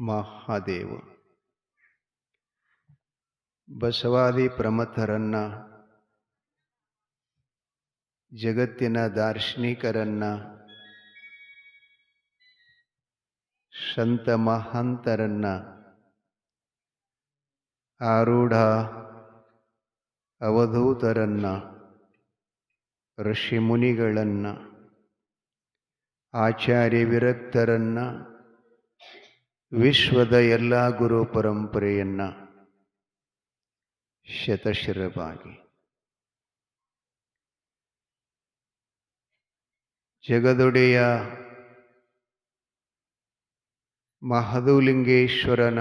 ಮಹಾದೇವ ಬಸವಾದಿ ಪ್ರಮಥರನ್ನ, ಜಗತ್ತಿನ ದಾರ್ಶನಿಕರನ್ನ, ಸಂತ ಮಹಾಂತರನ್ನ, ಆರೂಢ ಅವಧೂತರನ್ನ, ಋಷಿಮುನಿಗಳನ್ನ, ಆಚಾರ್ಯ ವಿರಕ್ತರನ್ನ, ವಿಶ್ವದ ಎಲ್ಲ ಗುರು ಪರಂಪರೆಯನ್ನ ಶತಶಿರವಾಗಿ ಜಗದೊಡೆಯ ಮಹದೇವಲಿಂಗೇಶ್ವರನ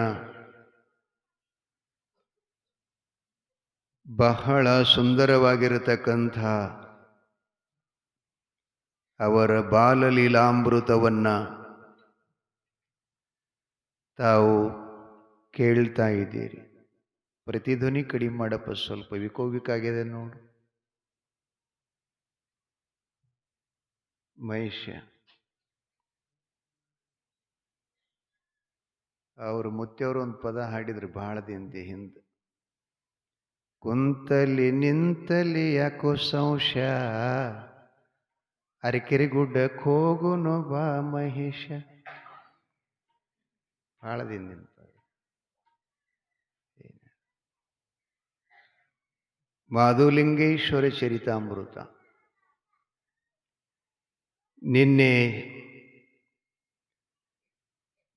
ಬಹಳ ಸುಂದರವಾಗಿರತಕ್ಕಂಥ ಅವರ ಬಾಲಲೀಲಾಮೃತವನ್ನು ತಾವು ಕೇಳ್ತಾ ಇದ್ದೀರಿ. ಪ್ರತಿಧ್ವನಿ ಕಡಿಮೆ ಮಾಡಪ್ಪ, ಸ್ವಲ್ಪ ವಿಕೋವಿಕಾಗಿದೆ ನೋಡು ಮಹೇಶ. ಅವರು ಮುತ್ತೆಯವರು ಒಂದು ಪದ ಹಾಡಿದ್ರು ಬಹಳ ದಿನದ ಹಿಂದೆ. ಕುಂತಲಿ ನಿಂತಲಿ ಯಾಕೋ ಸಂಶಯ, ಅರಕೆರೆ ಗುಡ್ಡಕ್ಕೆ ಹೋಗುನು ಬಾ ಮಹೇಶ. ಬಹಳ ದಿನದಿಂದ ಮಹದೇವಲಿಂಗೇಶ್ವರ ಚರಿತಾಮೃತ. ನಿನ್ನೆ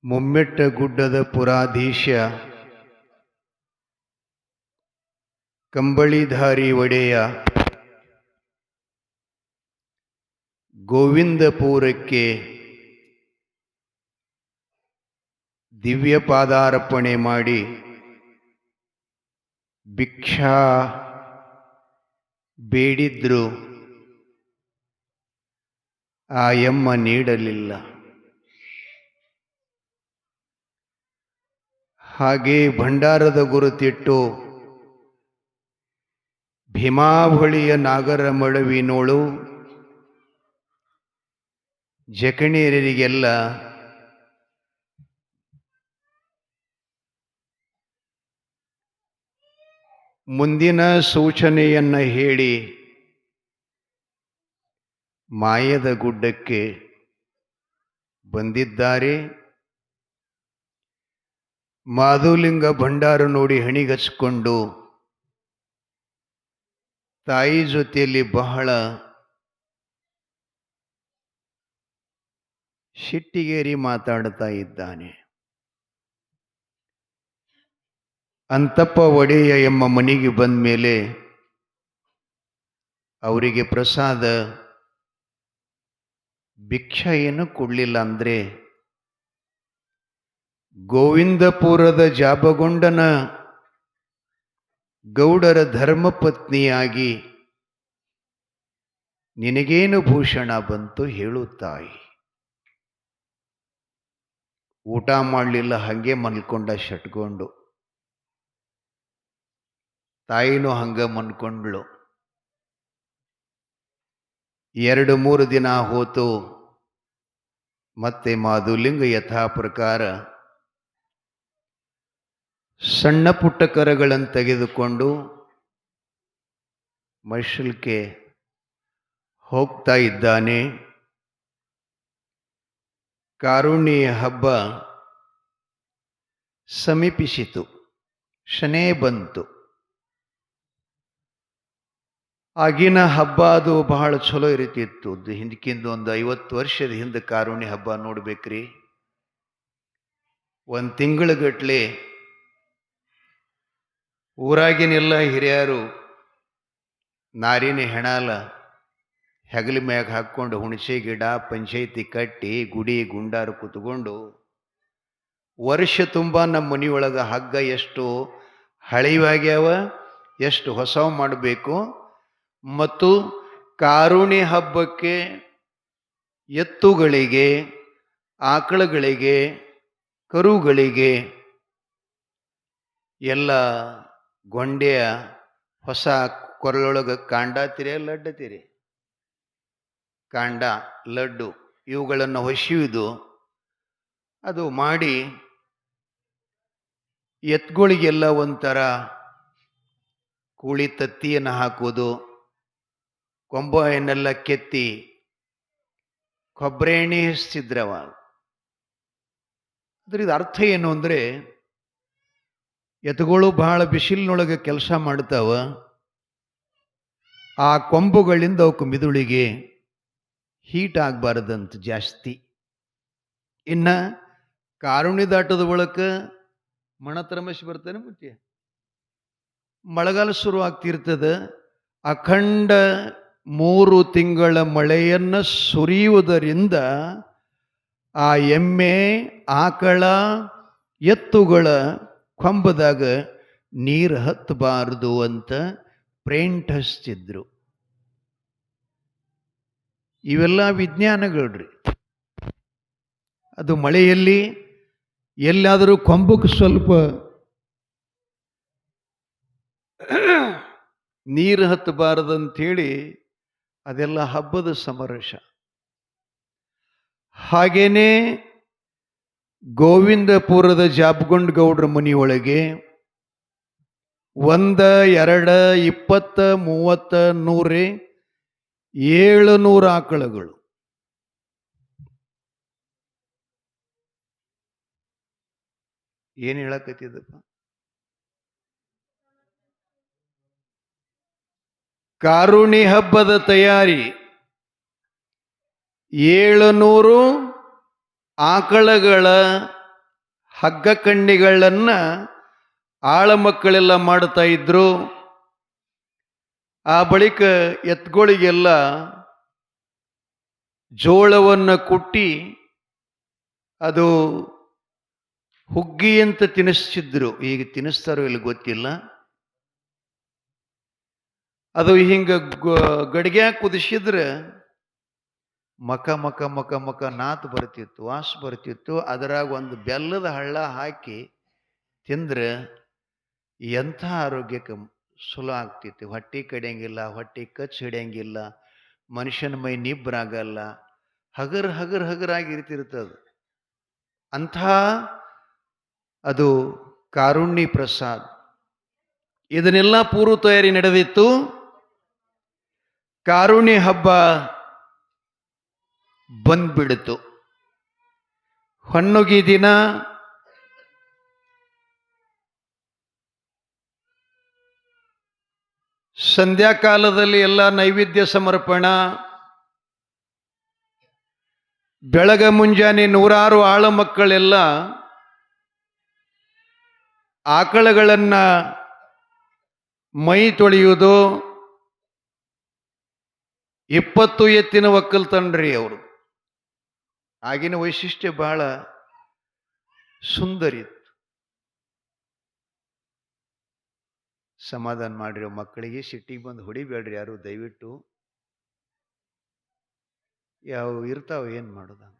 ಮುಮ್ಮೆಟ್ಟ ಗುಡ್ಡದ ಪುರಾಧೀಶ ಕಂಬಳಿಧಾರಿ ಒಡೆಯ ಗೋವಿಂದಪುರಕ್ಕೆ ದಿವ್ಯ ಪಾದಾರ್ಪಣೆ ಮಾಡಿ ಭಿಕ್ಷಾ ಬೇಡಿದ್ರು. ಆ ಯಮ್ಮ ನೀಡಲಿಲ್ಲ. ಹಾಗೆ ಭಂಡಾರದ ಗುರುತಿಟ್ಟು ಭೀಮಾವಳಿಯ ನಾಗರ ಮಳವಿನೋಳು ಜಕಣೀಯರಿಗೆಲ್ಲ ಮುಂದಿನ ಸೂಚನೆಯನ್ನ ಹೇಳಿ ಮಾಯದ ಗುಡ್ಡಕ್ಕೆ ಬಂದಿದ್ದಾರೆ. ಮಹದೇವಲಿಂಗ ಭಂಡಾರ ನೋಡಿ ಹಣಿಗಚ್ಕೊಂಡು ತಾಯಿ ಜೊತೆಯಲ್ಲಿ ಬಹಳ ಸಿಟ್ಟಿಗೇರಿ ಮಾತಾಡ್ತಾ ಇದ್ದಾನೆ. ಅಂತಪ್ಪ ಒಡೆಯ ಎಂಬ ಮನೆಗೆ ಬಂದ ಮೇಲೆ ಅವರಿಗೆ ಪ್ರಸಾದ ಭಿಕ್ಷಾ ಏನು ಕೊಡಲಿಲ್ಲ. ಅಂದ್ರೆ ಗೋವಿಂದಪುರದ ಜಾಬಗೊಂಡನ ಗೌಡರ ಧರ್ಮಪತ್ನಿಯಾಗಿ ನಿನಗೇನು ಭೂಷಣ ಬಂತು ಹೇಳು ತಾಯಿ. ಊಟ ಮಾಡಲಿಲ್ಲ, ಹಂಗೆ ಮಲ್ಕೊಂಡ ಶಟ್ಕೊಂಡು. ತಾಯಿನೂ ಹಂಗ ಮನ್ಕೊಂಡ್ಳು. 2-3 ದಿನ ಹೋತು. ಮತ್ತೆ ಮಹದೇವಲಿಂಗ ಯಥಾ ಪ್ರಕಾರ ಸಣ್ಣ ಪುಟ್ಟ ಕರಗಳನ್ನು ತೆಗೆದುಕೊಂಡು ಮೈಸೂರಿಗೆ ಹೋಗ್ತಾ ಇದ್ದಾನೆ. ಕಾರುಣ್ಯ ಹಬ್ಬ ಸಮೀಪಿಸಿತು, ಶನೇ ಬಂತು. ಆಗಿನ ಹಬ್ಬ ಅದು ಬಹಳ ಚಲೋ ಇರುತ್ತಿತ್ತು. ಹಿಂದಕ್ಕಿಂದ ಒಂದು 50 ವರ್ಷದ ಹಿಂದೆ ಕಾರುಣ್ಯ ಹಬ್ಬ ನೋಡ್ಬೇಕ್ರಿ. 1 ತಿಂಗಳಗಟ್ಲೆ ಊರಾಗಿನೆಲ್ಲ ಹಿರಿಯರು ನಾರಿನ ಹೆಣಾಲ ಹೆಗಲ ಮ್ಯಾಗ ಹಾಕ್ಕೊಂಡು ಹುಣಸೆ ಗಿಡ ಪಂಚಾಯಿತಿ ಕಟ್ಟಿ ಗುಡಿ ಗುಂಡಾರು ಕೂತ್ಕೊಂಡು ವರ್ಷ ತುಂಬ ನಮ್ಮ ಮನೆಯೊಳಗೆ ಹಗ್ಗ ಎಷ್ಟು ಹಳೆಯವಾಗ್ಯಾವ, ಎಷ್ಟು ಹೊಸವು ಮಾಡಬೇಕು, ಮತ್ತು ಕಾರುಣ್ಯ ಹಬ್ಬಕ್ಕೆ ಎತ್ತುಗಳಿಗೆ, ಆಕಳುಗಳಿಗೆ, ಕರುಗಳಿಗೆ ಎಲ್ಲ ಗೊಂಡೆಯ ಹೊಸ ಕೊರಳೊಳಗೆ ಕಾಂಡ ತಿರೆ ಲಡ್ಡತಿರಿ, ಕಾಂಡ ಲಡ್ಡು ಇವುಗಳನ್ನು ಹೊಸಿಯುವುದು ಅದು ಮಾಡಿ ಎತ್ತುಗಳಿಗೆಲ್ಲ ಒಂಥರ ಕೂಳಿ ತತ್ತಿಯನ್ನು ಹಾಕೋದು, ಕೊಂಬೆಯನ್ನೆಲ್ಲ ಕೆತ್ತಿ ಕೊಬ್ಬರಿ ಎಣ್ಣೆ ಹಚ್ತಿದ್ರವ. ಅದ್ರದ್ದು ಅರ್ಥ ಏನು ಅಂದರೆ, ಎತ್ತುಗಳು ಬಹಳ ಬಿಸಿಲಿನೊಳಗೆ ಕೆಲಸ ಮಾಡ್ತಾವ, ಆ ಕೊಂಬುಗಳಿಂದ ಅವಕ್ಕೆ ಮಿದುಳಿಗೆ ಹೀಟ್ ಆಗಬಾರ್ದಂತ ಜಾಸ್ತಿ. ಇನ್ನು ಕಾರುಣಿ ದಾಟದ ಬಳಕ ಮಣತರಮಶಿ ಬರ್ತಾನೆ. ಮತ್ತೆ ಮಳೆಗಾಲ ಶುರು ಆಗ್ತಿರ್ತದೆ. ಅಖಂಡ 3 ತಿಂಗಳ ಮಳೆಯನ್ನು ಸುರಿಯುವುದರಿಂದ ಆ ಎಮ್ಮೆ, ಆಕಳ, ಎತ್ತುಗಳ ಕೊಂಬದಾಗ ನೀರು ಹತ್ತಬಾರದು ಅಂತ ಪೇಂಟ್ ಹಚ್ತಿದ್ರು. ಇವೆಲ್ಲ ವಿಜ್ಞಾನಗಳ್ರಿ. ಅದು ಮಳೆಯಲ್ಲಿ ಎಲ್ಲಾದರೂ ಕೊಂಬಕ್ಕೆ ಸ್ವಲ್ಪ ನೀರು ಹತ್ತಬಾರದಂಥೇಳಿ ಅದೆಲ್ಲ ಹಬ್ಬದ ಸಮರಸ. ಹಾಗೇನೆ ಗೋವಿಂದಪುರದ ಜಾಬಗೊಂಡ ಗೌಡ್ರ ಮನೆಯೊಳಗೆ 1, 2, 20, 30, 100, 700 ಆಕಳುಗಳು. ಏನು ಹೇಳಕತ್ತಿದ್ದಪ್ಪ? ಕಾರುಣಿ ಹಬ್ಬದ ತಯಾರಿ. 700 ಆಕಳಗಳ ಹಗ್ಗ ಕಣ್ಣಿಗಳನ್ನು ಆಳಮಕ್ಕಳೆಲ್ಲ ಮಾಡ್ತಾ ಇದ್ರು. ಆ ಬಳಿಕ ಎತ್ತುಗಳಿಗೆಲ್ಲ ಜೋಳವನ್ನು ಕುಟ್ಟಿ ಅದು ಹುಗ್ಗಿ ಅಂತ ತಿನ್ನಿಸ್ತಿದ್ರು. ಈಗ ತಿನ್ನಿಸ್ತಾರೋ ಇಲ್ಲಿ ಗೊತ್ತಿಲ್ಲ. ಅದು ಹಿಂಗೆ ಗಡಿಗ್ಯಾಗ ಕುದಿಸಿದ್ರೆ ಮಕ ಮಕ ಮಕ ಮಕ ನಾತು ಬರ್ತಿತ್ತು, ವಾಸ ಬರ್ತಿತ್ತು. ಅದರಾಗ ಒಂದು ಬೆಲ್ಲದ ಹಳ್ಳ ಹಾಕಿ ತಿಂದ್ರೆ ಎಂಥ ಆರೋಗ್ಯಕ್ಕೆ ಸುಲಭ ಆಗ್ತಿತ್ತು. ಹೊಟ್ಟೆ ಕಡಿಯಂಗಿಲ್ಲ, ಹೊಟ್ಟೆ ಕಚ್ಚಿ ಹಿಡಿಯಂಗಿಲ್ಲ, ಮನುಷ್ಯನ ಮೈ ನಿಬ್ರಾಗಲ್ಲ, ಹಗರಾಗಿರ್ತಿರ್ತದೆ. ಅಂಥ ಅದು ಕಾರುಣ್ಯ ಪ್ರಸಾದ್. ಇದನ್ನೆಲ್ಲ ಪೂರ್ವ ತಯಾರಿ ನಡೆದಿತ್ತು. ಕಾರುಣ್ಯ ಹಬ್ಬ ಬಂದ್ಬಿಡ್ತು. ಹೊನ್ನುಗಿ ದಿನ ಸಂಧ್ಯಾಕಾಲದಲ್ಲಿ ಎಲ್ಲ ನೈವೇದ್ಯ ಸಮರ್ಪಣ. ಬೆಳಗ ಮುಂಜಾನೆ 100 ಆಳ ಮಕ್ಕಳೆಲ್ಲ ಆಕಳಗಳನ್ನ ಮೈ ತೊಳೆಯುವುದು. 20 ಎತ್ತಿನ ಒಕ್ಕಲ್ತನ್ರಿ ಅವರು. ಆಗಿನ ವೈಶಿಷ್ಟ್ಯ ಬಹಳ ಸುಂದರಿತ್ತು. ಸಮಾಧಾನ ಮಾಡ್ರಿ ಮಕ್ಕಳಿಗೆ, ಸಿಟ್ಟಿಗೆ ಬಂದು ಹೊಡಿಬೇಡ್ರಿ ಯಾರು ದಯವಿಟ್ಟು. ಯಾವ ಇರ್ತಾವ, ಏನ್ ಮಾಡೋದಂಗ.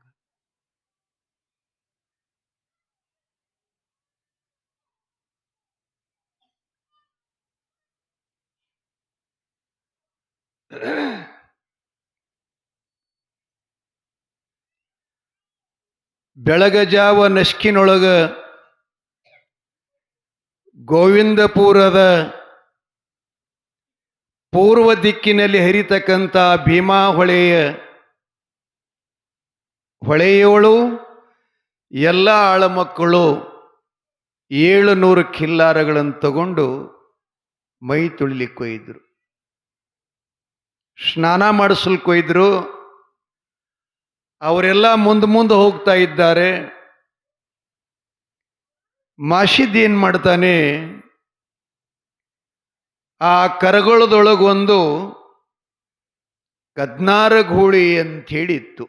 ಬೆಳಗಜಾವ ನಸ್ಕಿನೊಳಗ ಗೋವಿಂದಪುರದ ಪೂರ್ವ ದಿಕ್ಕಿನಲ್ಲಿ ಹರಿತಕ್ಕಂಥ ಭೀಮಾ ಹೊಳೆಯೋಳು ಎಲ್ಲ ಆಳಮಕ್ಕಳು 700 ಖಿಲ್ಲಾರಗಳನ್ನು ತಗೊಂಡು ಮೈ ತೊಳಿಲಿಕ್ಕೊಯ್ದ್ರು, ಸ್ನಾನ ಮಾಡಿಸಲ್ಕೊಯ್ದ್ರು. ಅವರೆಲ್ಲ ಮುಂದೆ ಹೋಗ್ತಾ ಇದ್ದಾರೆ. ಮಾಷಿದ್ ಏನ್ ಮಾಡ್ತಾನೆ, ಆ ಕರಗೊಳದೊಳಗೊಂದು ಕದ್ನಾರ ಗೂಳಿ ಅಂತ ಹೇಳಿತ್ತು.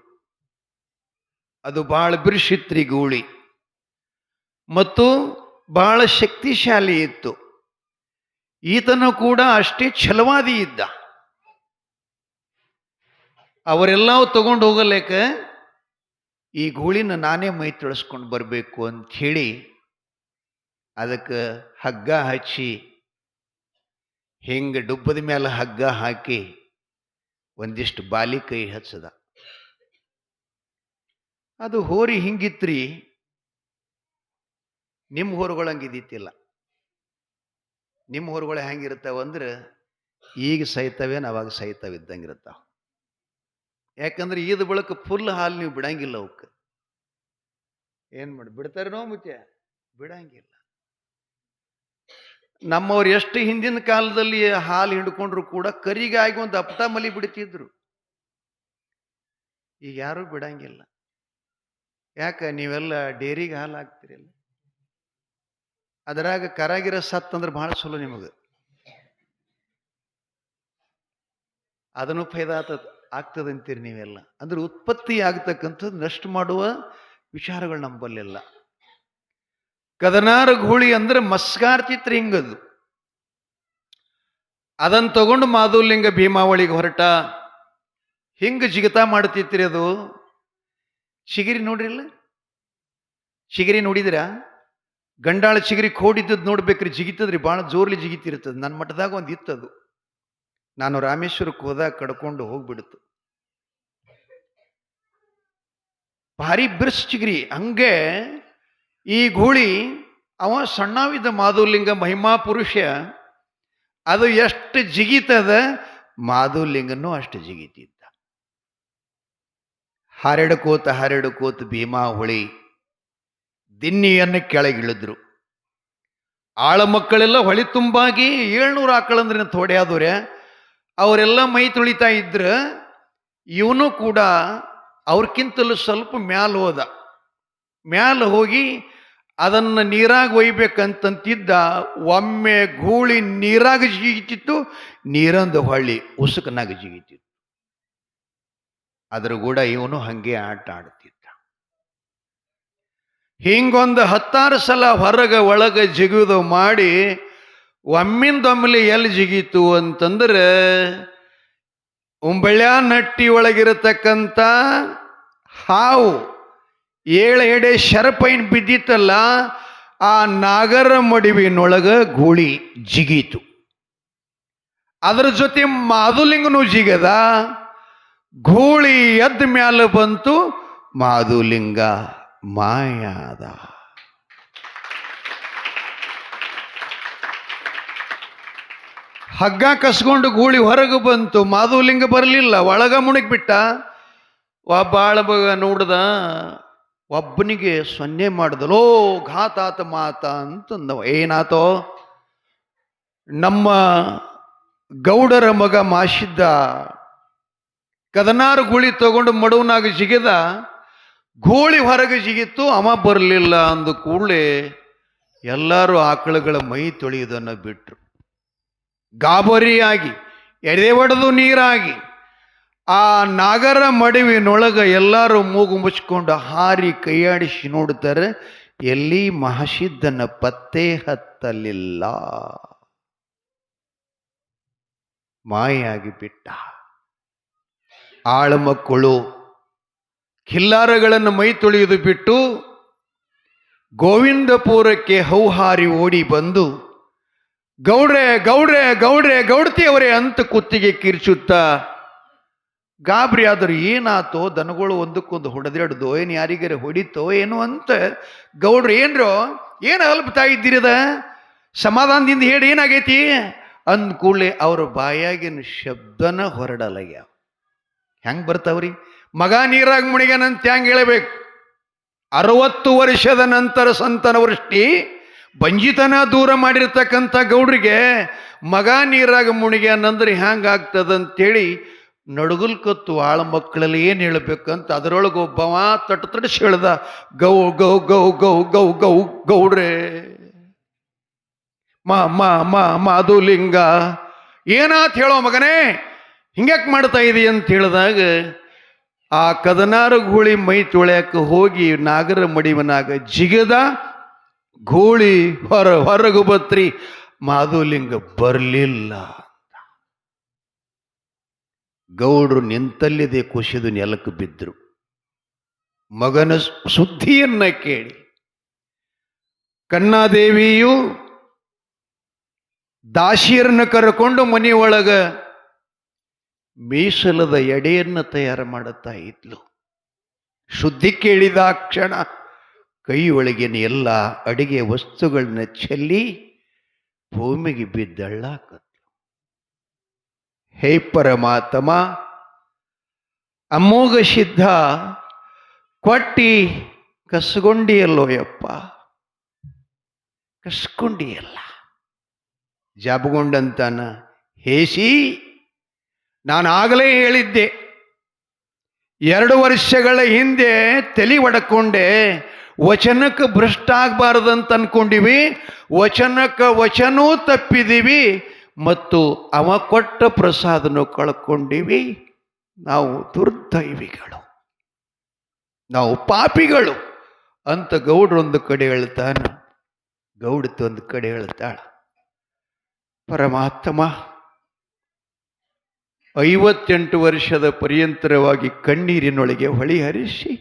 ಅದು ಬಹಳ ಬಿರ್ಷಿತ್ರಿ ಗೂಳಿ ಮತ್ತು ಬಹಳ ಶಕ್ತಿಶಾಲಿ ಇತ್ತು. ಈತನು ಕೂಡ ಅಷ್ಟೇ ಛಲವಾದಿ ಇದ್ದ. ಅವರೆಲ್ಲವೂ ತಗೊಂಡು ಹೋಗಲೇಕ ಈ ಗೂಳಿನ ನಾನೇ ಮೈ ತೊಳಸ್ಕೊಂಡು ಬರಬೇಕು ಅಂತ ಹೇಳಿ ಅದಕ್ಕೆ ಹಗ್ಗ ಹಚ್ಚಿ ಹಿಂಗೆ ಡುಬ್ಬದ ಮೇಲೆ ಹಗ್ಗ ಹಾಕಿ ಒಂದಿಷ್ಟು ಬಾಲಿ ಕೈ ಹಚ್ಚದ. ಅದು ಹೋರಿ ಹಿಂಗಿತ್ರಿ, ನಿಮ್ಮ ಹೊರಗೊಳಂಗೆ ಇದ್ದಿತ್ತಿಲ್ಲ. ನಿಮ್ಮ ಹೊರಗಳು ಹೆಂಗಿರ್ತಾವ ಅಂದ್ರೆ ಈಗ ಸಹಿತವೇನು ಅವಾಗ ಸಹಿತವ ಇದ್ದಂಗಿರ್ತಾವ. ಯಾಕಂದ್ರೆ ಈದ ಬಳಕ ಫುಲ್ ಹಾಲು ನೀವು ಬಿಡಂಗಿಲ್ಲ ಅವಕ್ಕೆ. ಏನ್ ಮಾಡಿ ಬಿಡ್ತಾರೇನೋ ಮುಚ್ಚೆ ಬಿಡಂಗಿಲ್ಲ. ನಮ್ಮವ್ರು ಎಷ್ಟು ಹಿಂದಿನ ಕಾಲದಲ್ಲಿ ಹಾಲು ಹಿಡ್ಕೊಂಡ್ರು ಕೂಡ ಕರಿಗಾಗಿ ಒಂದು ಅಪ್ಟ ಮಲಿ ಬಿಡ್ತಿದ್ರು. ಈಗ ಯಾರೂ ಬಿಡಂಗಿಲ್ಲ. ಯಾಕ ನೀವೆಲ್ಲ ಡೇರಿಗೆ ಹಾಲು ಹಾಕ್ತಿರಲ್ಲ, ಅದರಾಗ ಕರಾಗಿರ ಸತ್ ಅಂದ್ರೆ ಬಹಳ ಚಲೋ ನಿಮಗೆ. ಅದನ್ನು ಫೈದಾ ಆಗ್ತದಂತೀರಿ ನೀವೆಲ್ಲ. ಅಂದ್ರೆ ಉತ್ಪತ್ತಿ ಆಗ್ತಕ್ಕಂಥದ್ದು ನಷ್ಟ ಮಾಡುವ ವಿಚಾರಗಳು ನಂಬಲ್ಲೆಲ್ಲ. ಕದನಾರ ಗೂಳಿ ಅಂದ್ರೆ ಮಸ್ಕಾರ್ತಿತ್ರ ಹಿಂಗದು. ಅದನ್ನು ತಗೊಂಡು ಮಾಧುಲಿಂಗ ಭೀಮಾವಳಿಗೆ ಹೊರಟ ಹಿಂಗ ಜಿಗತಾ ಮಾಡ್ತಿತ್ರಿ. ಅದು ಚಿಗಿರಿ ನೋಡ್ರಿಲ್ಲ, ಚಿಗಿರಿ ನೋಡಿದಿರ? ಗಂಡಾಳ ಚಿಗಿರಿ ಕೋಡಿದ್ದದ್ದು ನೋಡ್ಬೇಕ್ರಿ, ಜಿಗಿತದ್ರಿ, ಭಾಳ ಜೋರ್ಲಿ ಜಿಗಿತಿರ್ತದೆ. ನನ್ನ ಮಠದಾಗ ಒಂದು ಇತ್ತದು, ನಾನು ರಾಮೇಶ್ವರಕ್ಕೆ ಹೋದಾಗ ಕಡ್ಕೊಂಡು ಹೋಗ್ಬಿಡ್ತು. ಭಾರಿ ಬಿರ್ಸ್ ಚಿಗಿರಿ. ಹಂಗೆ ಈ ಗೂಳಿ ಅವ ಸಣ್ಣವಿದ್ದ ಮಾಧುಲಿಂಗ ಮಹಿಮಾ ಪುರುಷ. ಅದು ಎಷ್ಟು ಜಿಗಿತದ, ಮಾಧುಲಿಂಗನೂ ಅಷ್ಟು ಜಿಗಿತಿದ್ದ. ಹಾರೆಡ್ಕೋತ ಭೀಮಾ ಹೊಳಿ ದಿನ್ನಿಯನ್ನು ಕೆಳಗಿಳಿದ್ರು. ಆಳ ಮಕ್ಕಳೆಲ್ಲ ಹೊಳಿ ತುಂಬಾಗಿ 700 ಆಕಳಂದ್ರೆ ಥೋಡೆ ಆದವ್ರೆ, ಅವರೆಲ್ಲ ಮೈ ತುಳಿತಾ ಇದ್ರ. ಇವನು ಕೂಡ ಅವ್ರಕ್ಕಿಂತಲೂ ಸ್ವಲ್ಪ ಮ್ಯಾಲ ಹೋದ. ಮ್ಯಾಲ ಹೋಗಿ ಅದನ್ನು ನೀರಾಗ ಒಯ್ಬೇಕಂತಂತಿದ್ದ. ಒಮ್ಮೆ ಗೂಳಿ ನೀರಾಗ ಜಿಗಿತಿತ್ತು, ನೀರಂದು ಹೊಳ್ಳಿ ಉಸುಕನಾಗ ಜಿಗಿತಿತ್ತು. ಅದ್ರ ಕೂಡ ಇವನು ಹಂಗೆ ಆಟ ಆಡ್ತಿದ್ದ. ಹಿಂಗೊಂದು 10 ಸಲ ಹೊರಗ ಒಳಗ ಜಿಗುವುದು ಮಾಡಿ ಒಮ್ಮಿಂದೊಮ್ಮಲೆ ಎಲ್ಲಿ ಜಿಗೀತು ಅಂತಂದ್ರೆ ಉಂಬಳ್ಯ ನಟ್ಟಿ ಒಳಗಿರತಕ್ಕಂಥ ಹಾವು 7 ಎಡೆ ಶರಪೈನ್ ಬಿದ್ದಿತ್ತಲ್ಲ, ಆ ನಾಗರ ಮಡಿವಿನೊಳಗ ಗೂಳಿ ಜಿಗೀತು. ಅದರ ಜೊತೆ ಮಾಧುಲಿಂಗನೂ ಜಿಗದ. ಗೂಳಿ ಎದ್ದ ಮ್ಯಾಲ ಬಂತು, ಮಾಧುಲಿಂಗ ಮಾಯಾದ. ಹಗ್ಗ ಕಸ್ಕೊಂಡು ಗೂಳಿ ಹೊರಗೆ ಬಂತು, ಮಾಧುಲಿಂಗ ಬರಲಿಲ್ಲ, ಒಳಗ ಮುಣಗ್ಬಿಟ್ಟ. ಬಾಳ ಬಗ ನೋಡ್ದ, ಒಬ್ಬನಿಗೆ ಸೊನ್ನೆ ಮಾಡಿದಲೋ ಘಾತಾತ ಮಾತ ಅಂತಂದವ. ಏನಾತೋ? ನಮ್ಮ ಗೌಡರ ಮಗ ಮಾಶಿದ್ದ ಕದನಾರು ಗೂಳಿ ತಗೊಂಡು ಮಡುವನಾಗ ಜಿಗಿದ. ಗೂಳಿ ಹೊರಗೆ ಜಿಗಿತ್ತು, ಅವ ಬರಲಿಲ್ಲ. ಅಂದ ಕೂಡಲೇ ಎಲ್ಲರೂ ಆಕಳುಗಳ ಮೈ ತೊಳೆಯುವುದನ್ನು ಬಿಟ್ರು. ಗಾಬರಿಯಾಗಿ ಎದೆ ಒಡೆದು ನೀರಾಗಿ ಆ ನಾಗರ ಮಡುವಿನೊಳಗ ಎಲ್ಲರೂ ಮೂಗು ಮುಚ್ಕೊಂಡು ಹಾರಿ ಕೈಯಾಡಿಸಿ ನೋಡ್ತಾರೆ. ಎಲ್ಲಿ ಮಹಾಸಿದ್ಧನ ಪತ್ತೆ ಹತ್ತಲಿಲ್ಲ, ಮಾಯಾಗಿ ಬಿಟ್ಟ. ಆಳಮಕ್ಕಳು ಕಿಲ್ಲಾರಗಳನ್ನು ಮೈ ತೊಳೆಯುವುದು ಬಿಟ್ಟು ಗೋವಿಂದಪುರಕ್ಕೆ ಹೌಹಾರಿ ಓಡಿ ಬಂದು ಗೌಡ್ರೆ ಗೌಡ್ರೆ ಗೌಡ್ರೆ ಗೌಡ್ತಿಯವರೇ ಅಂತ ಕುತ್ತಿಗೆ ಕಿರ್ಚುತ್ತಾ ಗಾಬರಿ ಆದರೂ. ಏನಾತೋ? ದನಗಳು ಒಂದಕ್ಕೊಂದು ಹೊಡೆದಾಡ್ದೋ, ಏನು ಯಾರಿಗಾರ ಹೊಡಿತೋ ಏನು ಅಂತ. ಗೌಡ್ರು ಏನ್ರೋ ಏನು ಅಲ್ಪತಾ ಇದ್ದೀರದ, ಸಮಾಧಾನದಿಂದ ಹೇಳಿ ಏನಾಗೈತಿ ಅಂದ ಕೂಡಲೇ ಅವ್ರ ಬಾಯಾಗಿನ ಶಬ್ದನ ಹೊರಡಲಾಗ್ಯಾವ. ಹೆಂಗೆ ಬರ್ತಾವ್ರಿ? ಮಗ ನೀರಾಗ ಮುಣಿಗನಂತ ಹೆಂಗೆ ಹೇಳಬೇಕು? 60 ವರ್ಷದ ನಂತರ ಸಂತನ ವೃಷ್ಟಿ ಬಂಜಿತನ ದೂರ ಮಾಡಿರ್ತಕ್ಕಂಥ ಗೌಡ್ರಿಗೆ ಮಗ ನೀರಾಗ ಮುಣಿಗ್ಯಾನಂದ್ರೆ ಹ್ಯಾಂಗಾಗ್ತದಂತೇಳಿ ನಡುಗುಲ್ಕತ್ತು ಆಳ ಮಕ್ಕಳಲ್ಲಿ ಏನು ಹೇಳ್ಬೇಕಂತ ಅದರೊಳಗೆ ಒಬ್ಬವ ತಡಿಸಿ ಹೇಳ್ದ, ಗೌ ಗೌ ಗೌ ಗೌ ಗೌ ಗೌ ಗೌಡ್ರೆ ಮಾಧುಲಿಂಗ ಏನಾತ್ ಹೇಳೋ ಮಗನೇ, ಹಿಂಗ್ಯಾಕೆ ಮಾಡ್ತಾ ಇದೀಯ ಅಂತ ಹೇಳಿದಾಗ ಆ ಕದನಾರು ಗೂಳಿ ಮೈ ತೊಳ್ಯಾಕ ಹೋಗಿ ನಾಗರ ಮಡಿವನಾಗ ಜಿಗದ. ಗೂಳಿ ಹೊರಗು ಬತ್ರಿ, ಮಾಧುಲಿಂಗ ಬರಲಿಲ್ಲ. ಗೌಡ್ರು ನಿಂತಲ್ಲಿದೆ ಕುಸಿದು ನೆಲಕ್ಕೆ ಬಿದ್ದರು. ಮಗನ ಸುದ್ದಿಯನ್ನ ಕೇಳಿ ಕನ್ನಾದೇವಿಯು ದಾಸಿಯರನ್ನು ಕರ್ಕೊಂಡು ಮನೆಯೊಳಗ ಮೀಸಲದ ಎಡೆಯನ್ನು ತಯಾರು ಮಾಡುತ್ತಾ ಇದ್ಲು. ಸುದ್ದಿ ಕೇಳಿದ ಕ್ಷಣ ಕೈಯೊಳಗಿನ ಎಲ್ಲ ಅಡಿಗೆ ವಸ್ತುಗಳನ್ನ ಚೆಲ್ಲಿ ಭೂಮಿಗೆ ಬಿದ್ದಳ್ಳಾಕತ್ತು. ಹೇ ಪರಮಾತ್ಮ, ಅಮೋಘ ಸಿದ್ಧ ಕೊಟ್ಟಿ ಕಸ್ಕೊಂಡಿಯಲ್ಲೋ ಯಪ್ಪ, ಕಸ್ಕೊಂಡಿಯಲ್ಲ. ಜಾಬಗೊಂಡಂತಾನ, ಹೇಸಿ, ನಾನಾಗಲೇ ಹೇಳಿದ್ದೆ, 2 ವರ್ಷಗಳ ಹಿಂದೆ ತಲೆ ಒಡಕೊಂಡೆ, ವಚನಕ್ಕೆ ಭ್ರಷ್ಟ ಆಗಬಾರ್ದಂತ ಅನ್ಕೊಂಡಿವಿ, ವಚನಕ್ಕೆ ವಚನೂ ತಪ್ಪಿದೀವಿ, ಮತ್ತು ಅವ ಕೊಟ್ಟ ಪ್ರಸಾದನು ಕಳ್ಕೊಂಡಿವಿ. ನಾವು ದುರ್ದೈವಿಗಳು, ನಾವು ಪಾಪಿಗಳು ಅಂತ ಗೌಡ್ರೊಂದು ಕಡೆ ಹೇಳ್ತಾನ, ಗೌಡತ್ತೊಂದು ಕಡೆ ಹೇಳ್ತಾಳ. ಪರಮಾತ್ಮ 58 ವರ್ಷದ ಪರ್ಯಂತರವಾಗಿ ಕಣ್ಣೀರಿನೊಳಗೆ ಹೊಳಿ ಹರಿಸಿ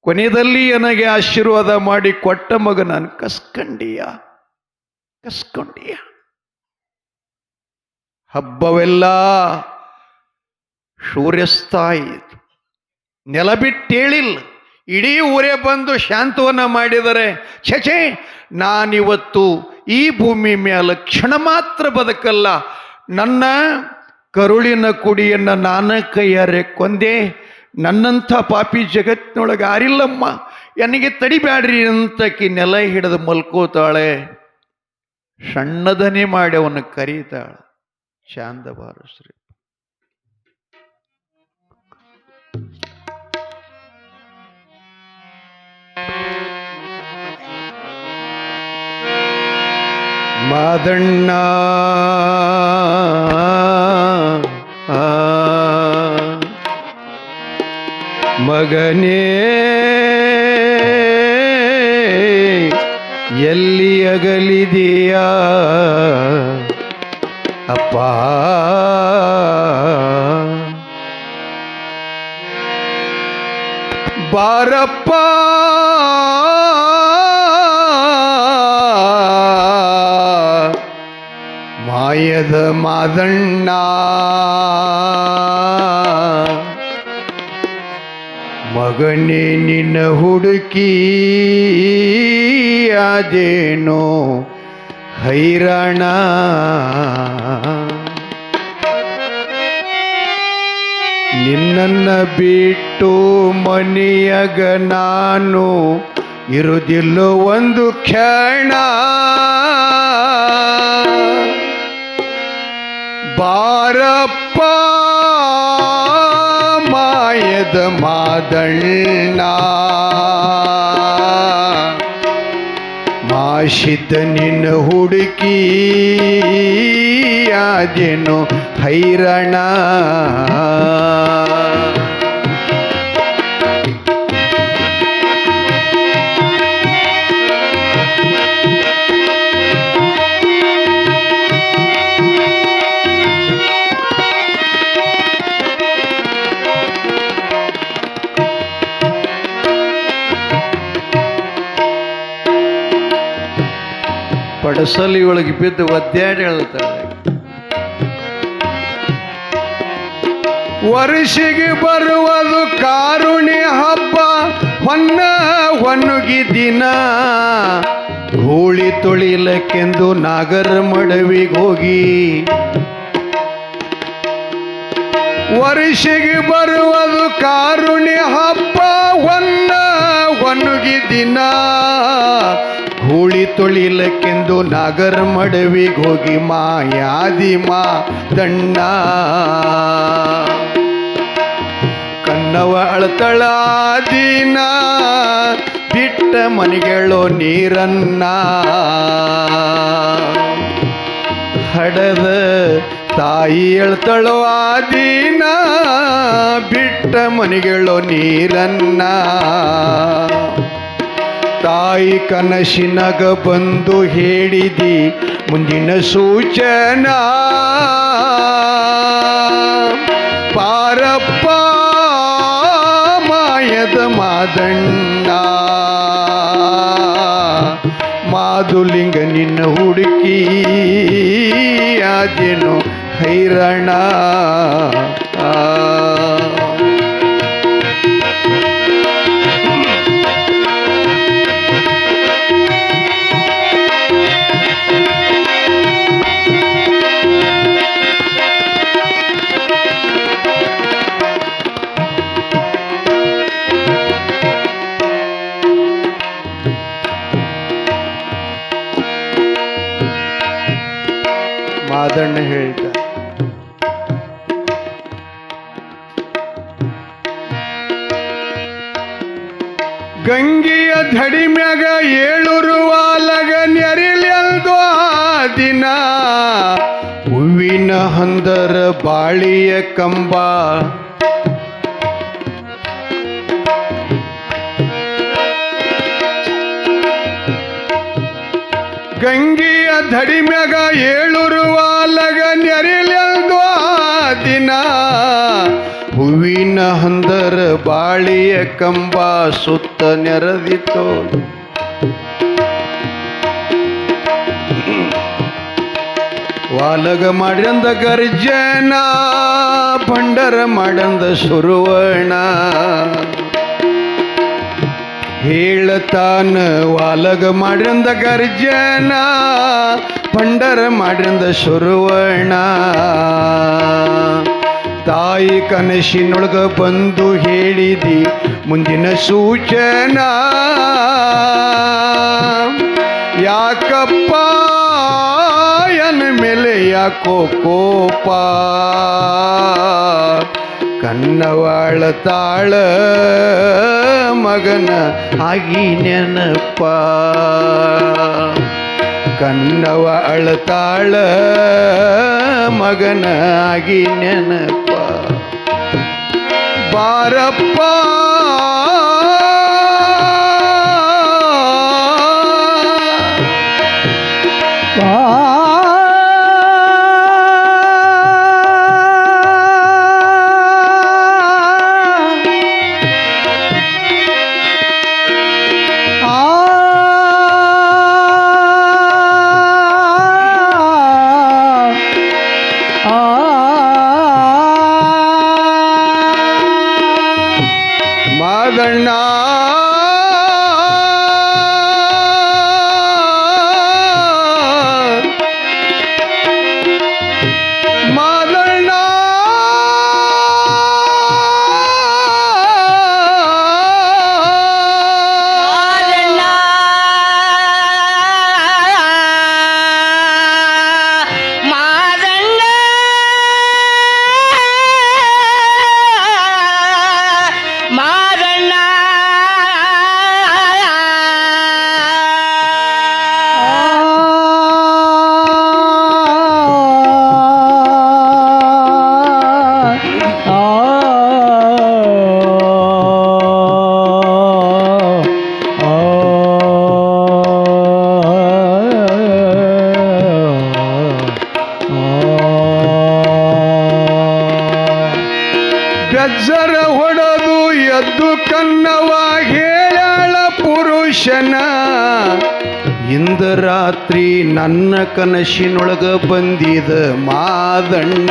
ಕೊನೆಯಲ್ಲಿ ನನಗೆ ಆಶೀರ್ವಾದ ಮಾಡಿ ಕೊಟ್ಟ ಮಗ ನಾನು ಕಸ್ಕೊಂಡಿಯ. ಹಬ್ಬವೆಲ್ಲ ಸೂರ್ಯಸ್ತಾಯಿತು. ನೆಲ ಬಿಟ್ಟೇಳಿಲ್ಲ, ಇಡೀ ಊರೇ ಬಂದು ಶಾಂತವನ್ನ ಮಾಡಿದರೆ, ಛೆ, ನಾನಿವತ್ತು ಈ ಭೂಮಿ ಮೇಲೆ ಕ್ಷಣ ಮಾತ್ರ ಬದುಕಲ್ಲ, ನನ್ನ ಕರುಳಿನ ಕುಡಿಯನ್ನು ನಾನು ಕೈಯಾರೆ ಕೊಂದೆ, ನನ್ನಂಥ ಪಾಪಿ ಜಗತ್ತಿನೊಳಗೆ ಆರಿಲ್ಲಮ್ಮ, ನನಗೆ ತಡಿಬ್ಯಾಡ್ರಿ ಅಂತಕಿ ನೆಲ ಹಿಡಿದು ಮಲ್ಕೋತಾಳೆ. ಸಣ್ಣದನೆ ಮಾಡಿ ಅವನು ಕರೀತಾಳೆ, ಶಾಂತ ಬಾರಶ್ರೀ. ಮಾದಣ್ಣ ಮಗನೇ ಎಲ್ಲಿ ಅಗಲಿದೆಯಾ ಅಪ್ಪ, ಬಾರಪ್ಪ ಮಾಯದ ಮಾದಣ್ಣ, ಮಗನೇ ನಿನ್ನ ಹುಡುಕಿ ಅದೇನೋ ಹೈರಾಣ, ನಿನ್ನನ್ನ ಬಿಟ್ಟು ಮನೆಯಾಗ ನಾನು ಇರುವುದಿಲ್ಲ ಒಂದು ಕ್ಷಣ, ಬಾರಪ್ಪ ಮಾಯದ ಮಾದಣ್ಣ, ಮಾಶಿದ್ದ ನಿನ್ನ ಹುಡುಕಿ ಅದೇನೋ ಹೈರಾಣ. ಪಡಸಲಿ ಒಳಗೆ ಬಿದ್ದು ಒದ್ದಾಡಿ ಹೇಳ್ತಾಳೆ, ವರ್ಷಿಗೆ ಬರುವುದು ಕಾರುಣ್ಯ ಹಬ್ಬ, ಹೊನ್ನುಗಿ ದಿನ, ಧೂಳಿ ತೊಳಿಲಕ್ಕೆಂದು ನಾಗರ ಮಡವಿಗೆ ಹೋಗಿ, ವರ್ಷಿಗೆ ಬರುವುದು ಕಾರುಣ್ಯ ಹಬ್ಬ, ಹೊನ್ನುಗಿ ದಿನ, ಧೂಳಿ ತೊಳಿಲಕ್ಕೆಂದು ನಾಗರ ಮಡವಿಗೆ ಹೋಗಿ, ಮಾಯಾದಿ ಮಾದಣ್ಣ ಕನ್ನವ ಅಳತಳ ದಿನ, ಬಿಟ್ಟ ಮನೆಗೆಳೋ ನೀರನ್ನ, ಹಡದ ತಾಯಿ ಎಳ್ತಳೋ ಆ ದಿನ, ಬಿಟ್ಟ ಮನೆಗೆಳೋ ನೀರನ್ನ, ತಾಯಿ ಕನಸಿನಗ ಬಂದು ಹೇಳಿದಿ ಮುಂದಿನ ಸೂಚನಾ, ಪಾರಪ್ಪ ಮಾಯದ ಮಾದಣ್ಣ, ಮಾದುಲಿಂಗ ನಿನ್ನ ಹುಡುಕಿ ಅದೇನೋ ಹೈರಾಣ. ಮಾದಣ್ಣ ಹೇಳ್ದ. ಗಂಗೆಯ ಧಡಿಮ್ಯಾಗ ಏಳುರುವಾಲಗ ನೆರಿಲೆಂದು ಆ ದಿನ ಹೂವಿನ ಹಂದರ ಬಾಳಿಯ ಕಂಬ ಗಂಗೆಯ ಧಡಿಮ್ಯಾಗ ಏಳುರುವಾಲಗ ನೆರಿಲೆಂದು ಆ ದಿನ ಹೂವಿನ ಹಂದರ ಬಾಳಿಯ ಕಂಬ ಸುತ್ತ ನೆರೆದಿತ್ತು. ವಾಲಗ ಮಾಡ್ಯಂದ ಗರ್ಜನ ಭಂಡರ ಮಾಡ್ಯಂದ ಸುರುವಣ ಹೇಳತಾನ ವಾಲಗ ಮಾಡ್ಯಂದ ಗರ್ಜನ ಭಂಡರ ಮಾಡ್ಯಂದ ಸುರುವಣ ತಾಯಿ ಕನಸಿನೊಳಗ ಬಂದು ಹೇಳಿದಿ ಮುಂದಿನ ಸೂಚನಾ ಯಾಕಪ್ಪ ಎನ್ನ ಮೇಲೆ ಯಾಕೋ ಕೋಪ ಕನ್ನವಾಳ ತಾಳ ಮಗನ ಆಗಿ ನೆನಪ ಕನ್ನವ ಅಳತಾಳ ಮಗನ ಆಗಿ ನೆನಪ ಬಾರಪ್ಪ ಮಾದಣ್ಣ ಮಾದಣ್ಣ ಬೆಜ್ಜರ ಹೊಡೆದು ಎದ್ದು ಕನ್ನವ ಹೇಳಾಳ ಪುರುಷನ ಇಂದ ರಾತ್ರಿ ನನ್ನ ಕನಸಿನೊಳಗ ಬಂದಿದ ಮಾದಣ್ಣ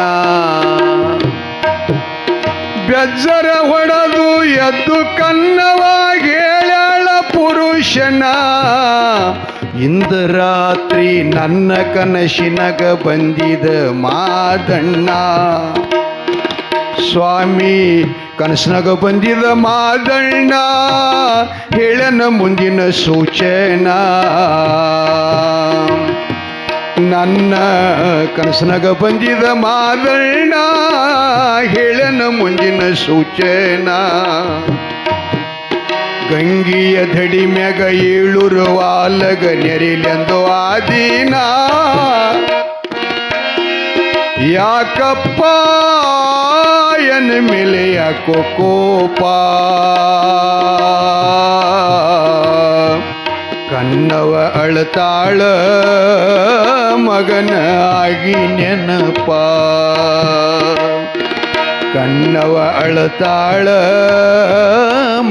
ಬೆಜ್ಜರ ಹೊಡೆದು ಎದ್ದು ಕನ್ನವ ಹೇಳಾಳ ಪುರುಷನ ಇಂದ ರಾತ್ರಿ ನನ್ನ ಕನಸಿನಗ ಬಂದಿದ ಮಾದಣ್ಣ ಸ್ವಾಮಿ ಕನಸಿನಾಗ ಬಂದಿದ ಮಾದಣ್ಣ ಹೇಳನ ಮುಂದಿನ ಸೂಚನಾ ನನ್ನ ಕನಸಿನಾಗ ಬಂದಿದ ಮಾದಣ್ಣ ಹೇಳನ ಮುಂದಿನ ಸೂಚನಾ ಗಂಗೆಯ ಧಡಿ ಮ್ಯಾಗ ಏಳುರುವಾಲಗ ನೆರಿಲೆಂದು ಆ ದಿನ ಯಾಕಪ್ಪ ಎನ್ನ ಮೇಲೆ ಯಾಕೋ ಕೋಪ ಕನ್ನವ ಅಳತಾಳ ಮಗನ ಆಗಿ ನೆನಪ ಕನ್ನವ ಅಳತಾಳ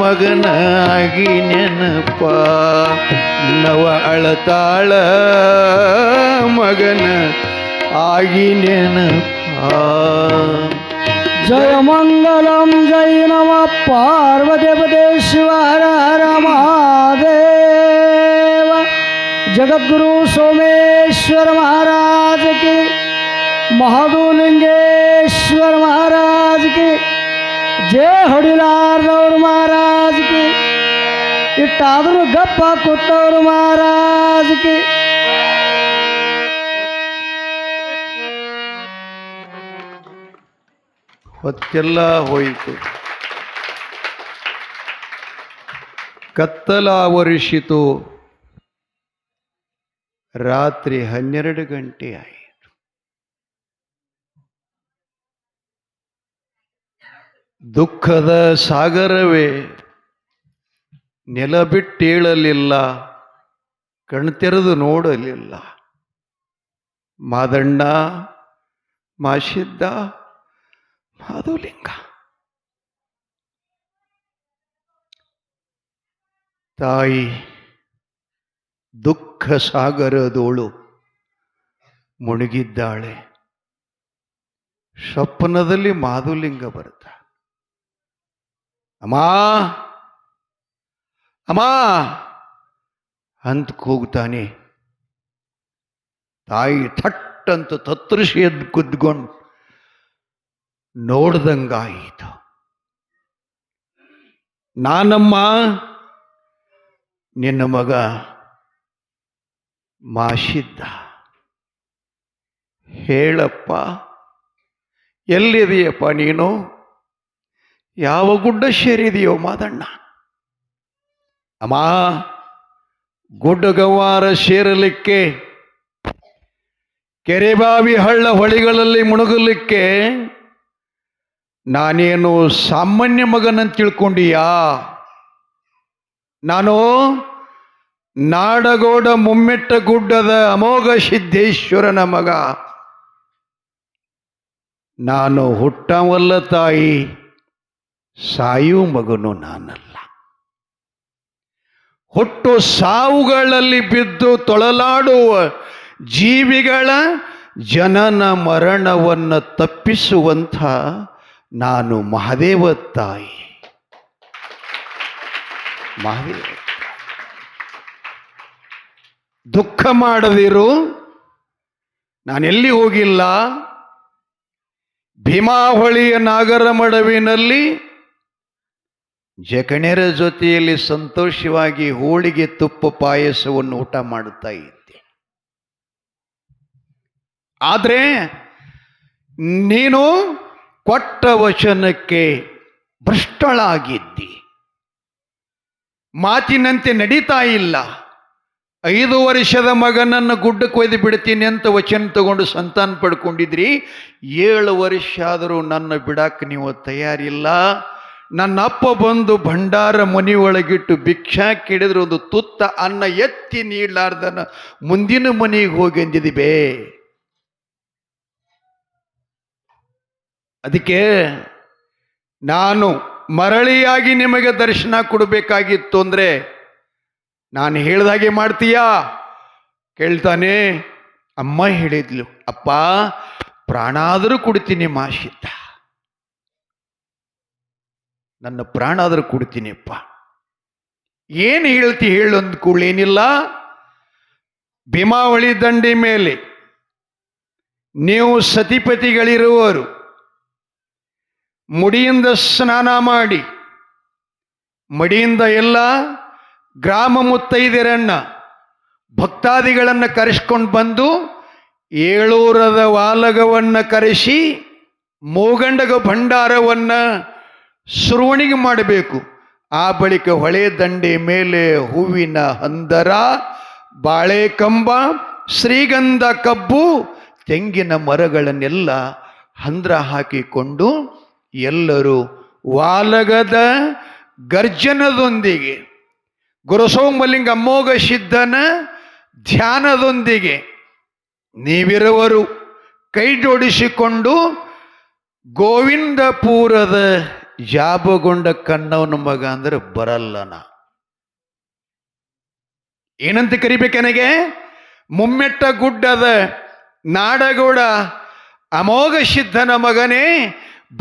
ಮಗನ ಆಗಿ ನೆನಪ ನವ ಅಳತಾಳ ಮಗನ ಆಗಿ ನೆನಪ जय मंगलम जय नमः पार्वतीपते शिव हर हर महादेव। जगद्गुरु सोमेश्वर महाराज की, महादुलिंगेश्वर महाराज की जय। ಹೊಡಿಲಾರ್ದವ್ರ महाराज की, ಇಟ್ಟಾದರೂ ಗಪ್ಪ ಕೂತವ್ರ महाराज की। ಹೊತ್ತೆಲ್ಲ ಹೋಯಿತು. ಕತ್ತಲಾವರಿಸಿತು. ರಾತ್ರಿ 12 ಗಂಟೆ ಆಯಿತು. ದುಃಖದ ಸಾಗರವೇ ನೆಲ ಬಿಟ್ಟೇಳಲಿಲ್ಲ, ಕಣ್ತೆರೆದು ನೋಡಲಿಲ್ಲ. ಮಾದಣ್ಣ, ಮಾಸಿದ್ದ, ಮಾಧುಲಿಂಗ. ತಾಯಿ ದುಃಖ ಸಾಗರದೋಳು ಮುಳುಗಿದ್ದಾಳೆ. ಸ್ವಪ್ನದಲ್ಲಿ ಮಾಧುಲಿಂಗ ಬರ್ತ, ಅಮ್ಮ ಅಮ್ಮ ಅಂತ ಕೂಗ್ತಾನೆ. ತಾಯಿ ಥಟ್ಟಂತ ತತ್ತರಿಸಿ ಎದ್ದು ಕುದ್ಕೊಂಡು ನೋಡ್ದಂಗಾಯಿತು. ನಾನಮ್ಮ ನಿನ್ನ ಮಗ ಮಾಸಿದ್ದ. ಹೇಳಪ್ಪ, ಎಲ್ಲಿದೆಯಪ್ಪ ನೀನು? ಯಾವ ಗುಡ್ಡ ಸೇರಿದೆಯೋ ಮಾದಣ್ಣ? ಅಮ್ಮ, ಗುಡ್ಡಗವಾರ ಸೇರಲಿಕ್ಕೆ, ಕೆರೆಬಾವಿ ಹಳ್ಳ ಹೊಳಿಗಳಲ್ಲಿ ಮುಳುಗಲಿಕ್ಕೆ ನಾನೇನು ಸಾಮಾನ್ಯ ಮಗನಂತ ತಿಳ್ಕೊಂಡೀಯಾ? ನಾನು ನಾಡಗೋಡ ಮುಮ್ಮೆಟ್ಟ ಗುಡ್ಡದ ಅಮೋಘ ಸಿದ್ದೇಶ್ವರನ ಮಗ. ನಾನು ಹುಟ್ಟವಲ್ಲ ತಾಯಿ, ಸಾಯು ಮಗನು ನಾನಲ್ಲ. ಹುಟ್ಟು ಸಾವುಗಳಲ್ಲಿ ಬಿದ್ದು ತೊಳಲಾಡುವ ಜೀವಿಗಳ ಜನನ ಮರಣವನ್ನು ತಪ್ಪಿಸುವಂಥ ನಾನು ಮಹಾದೇವ ತಾಯಿ. ಮಹಾದೇವ, ದುಃಖ ಮಾಡದಿರು. ನಾನೆಲ್ಲಿ ಹೋಗಿಲ್ಲ. ಭೀಮಾಹೊಳಿಯ ನಾಗರ ಮಡವಿನಲ್ಲಿ ಜಕಣ್ಯರ ಜೊತೆಯಲ್ಲಿ ಸಂತೋಷವಾಗಿ ಹೋಳಿಗೆ ತುಪ್ಪ ಪಾಯಸವನ್ನು ಊಟ ಮಾಡುತ್ತಾ ಇದ್ದೆ. ಆದರೆ ನೀನು ಕೊಟ್ಟ ವಚನಕ್ಕೆ ಭ್ರಷ್ಟಳಾಗಿದ್ದಿ. ಮಾತಿನಂತೆ ನಡೀತಾ ಇಲ್ಲ. 5 ವರ್ಷದ ಮಗನನ್ನು ಗುಡ್ಡಕ್ಕೆ ಒಯ್ದು ಬಿಡ್ತೀನಿ ಅಂತ ವಚನ ತಗೊಂಡು ಸಂತಾನ ಪಡ್ಕೊಂಡಿದ್ರಿ. 7 ವರ್ಷ ಆದರೂ ನನ್ನ ಬಿಡಕ್ಕೆ ನೀವು ತಯಾರಿಲ್ಲ. ನನ್ನ ಅಪ್ಪ ಬಂದು ಭಂಡಾರ ಮನೆಯೊಳಗಿಟ್ಟು ಭಿಕ್ಷಾ ಕೇಳಿದ್ರೆ ಒಂದು ತುತ್ತ ಅನ್ನ ಎತ್ತಿ ನೀಡಲಾರ್ದನ ಮುಂದಿನ ಮನೆಗೆ ಹೋಗಿ ಅಂದಿದಿಬೇ. ಅದಕ್ಕೆ ನಾನು ಮರಳಿಯಾಗಿ ನಿಮಗೆ ದರ್ಶನ ಕೊಡಬೇಕಾಗಿತ್ತು ಅಂದರೆ ನಾನು ಹೇಳ್ದಾಗೆ ಮಾಡ್ತೀಯಾ? ಕೇಳ್ತಾನೆ. ಅಮ್ಮ ಹೇಳಿದ್ಲು, ಅಪ್ಪ ಪ್ರಾಣ ಆದರೂ ಕೊಡ್ತೀನಿ ಮಾಸಿದ್ದ, ನನ್ನ ಪ್ರಾಣ ಆದರೂ ಕೊಡ್ತೀನಿ ಅಪ್ಪ. ಏನು ಹೇಳ್ತಿ ಹೇಳು ಅಂದ್ಕೊಳ್ಳೇನಿಲ್ಲ. ಭೀಮಾವಳಿ ದಂಡಿ ಮೇಲೆ ನೀವು ಸತಿಪತಿಗಳಿರುವವರು ಮುಡಿಯಿಂದ ಸ್ನಾನ ಮಾಡಿ, ಮಡಿಯಿಂದ ಎಲ್ಲ ಗ್ರಾಮ ಮುತ್ತೈದೆಯರನ್ನ ಭಕ್ತಾದಿಗಳನ್ನು ಕರೆಸ್ಕೊಂಡು ಬಂದು 700ದ ವಾಲಗವನ್ನು ಕರೆಸಿ ಮೂಗಂಡಗ ಭಂಡಾರವನ್ನು ಸುರುವಣಿಗೆ ಮಾಡಬೇಕು. ಆ ಬಳಿಕ ಹೊಳೆ ದಂಡೆ ಮೇಲೆ ಹೂವಿನ ಹಂದರ, ಬಾಳೆಕಂಬ, ಶ್ರೀಗಂಧ ಕಬ್ಬು, ತೆಂಗಿನ ಮರಗಳನ್ನೆಲ್ಲ ಹಂದ್ರ ಹಾಕಿಕೊಂಡು ಎಲ್ಲರೂ ವಾಲಗದ ಗರ್ಜನದೊಂದಿಗೆ ಗುರುಸೋಮಲಿಂಗ ಅಮೋಘ ಸಿದ್ಧನ ಧ್ಯಾನದೊಂದಿಗೆ ನೀವಿರುವರು ಕೈ ಜೋಡಿಸಿಕೊಂಡು ಗೋವಿಂದಪುರದ ಜಾಬಗೊಂಡ ಕಣ್ಣವನ ಮಗ ಅಂದ್ರೆ ಬರಲ್ಲನ ಏನಂತ ಕರಿಬೇಕು ನನಗೆ? ಮುಮ್ಮೆಟ್ಟ ಗುಡ್ಡದ ನಾಡಗೌಡ ಅಮೋಘ ಸಿದ್ಧನ ಮಗನೇ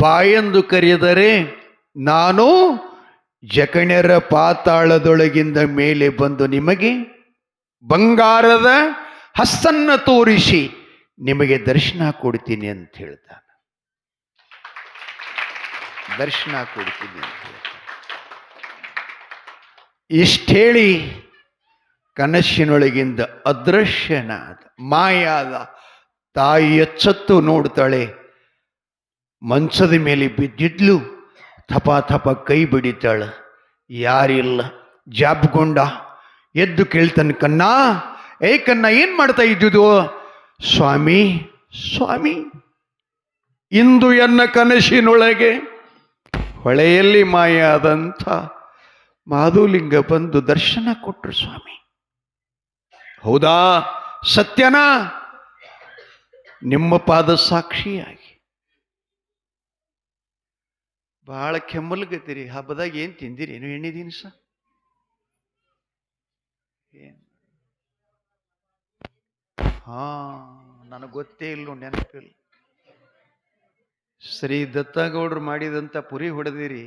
ಬಾಯೆಂದು ಕರೆದರೆ ನಾನು ಜಕಣ್ಯರ ಪಾತಾಳದೊಳಗಿಂದ ಮೇಲೆ ಬಂದು ನಿಮಗೆ ಬಂಗಾರದ ಹಸ್ತನ್ನ ತೋರಿಸಿ ನಿಮಗೆ ದರ್ಶನ ಕೊಡ್ತೀನಿ ಅಂತ ಹೇಳ್ತಾನೆ. ದರ್ಶನ ಕೊಡ್ತೀನಿ ಅಂತ ಹೇಳ್ತಾನೆ. ಇಷ್ಟೇಳಿ ಕನಸಿನೊಳಗಿಂದ ಅದೃಶ್ಯನಾದ ಮಾಯಾದ ತಾಯಿ ಎಚ್ಚತ್ತು ನೋಡ್ತಾಳೆ. ಮಂಚದ ಮೇಲೆ ಬಿದ್ದಿದ್ಲು. ಥಪ ಥಪ ಕೈ ಬಡಿತಾಳ, ಯಾರಿಲ್ಲ. ಜಾಬ್ಗೊಂಡ ಎದ್ದು ಕೇಳ್ತಾನೆ, ಕನ್ನ ಏ ಕನ್ನ, ಏನ್ ಮಾಡ್ತಾ ಇದ್ದುದು? ಸ್ವಾಮಿ ಸ್ವಾಮಿ, ಇಂದು ಎನ್ನ ಕನಸಿನೊಳಗೆ ಹೊಳೆಯಲ್ಲಿ ಮಾಯಾದಂಥ ಮಾಧುಲಿಂಗ ಬಂದು ದರ್ಶನ ಕೊಟ್ಟರು ಸ್ವಾಮಿ. ಹೌದಾ? ಸತ್ಯನಾ? ನಿಮ್ಮ ಪಾದ ಸಾಕ್ಷಿಯಾಗಿ. ಬಹಳ ಕೆಮ್ಮಲ್ಗತ್ತೀರಿ. ಹಬ್ಬದಾಗ ಏನ್ ತಿಂದಿರಿ? ಏನು ಎಣ್ಣೆ ದಿನಸ? ಏನ್? ಹಾ, ನನಗೆ ಗೊತ್ತೇ ಇಲ್ಲ, ನೆನಪಿಲ್ಲ. ಶ್ರೀ ದತ್ತಗೌಡರು ಮಾಡಿದಂತ ಪುರಿ ಹೊಡೆದಿರಿ.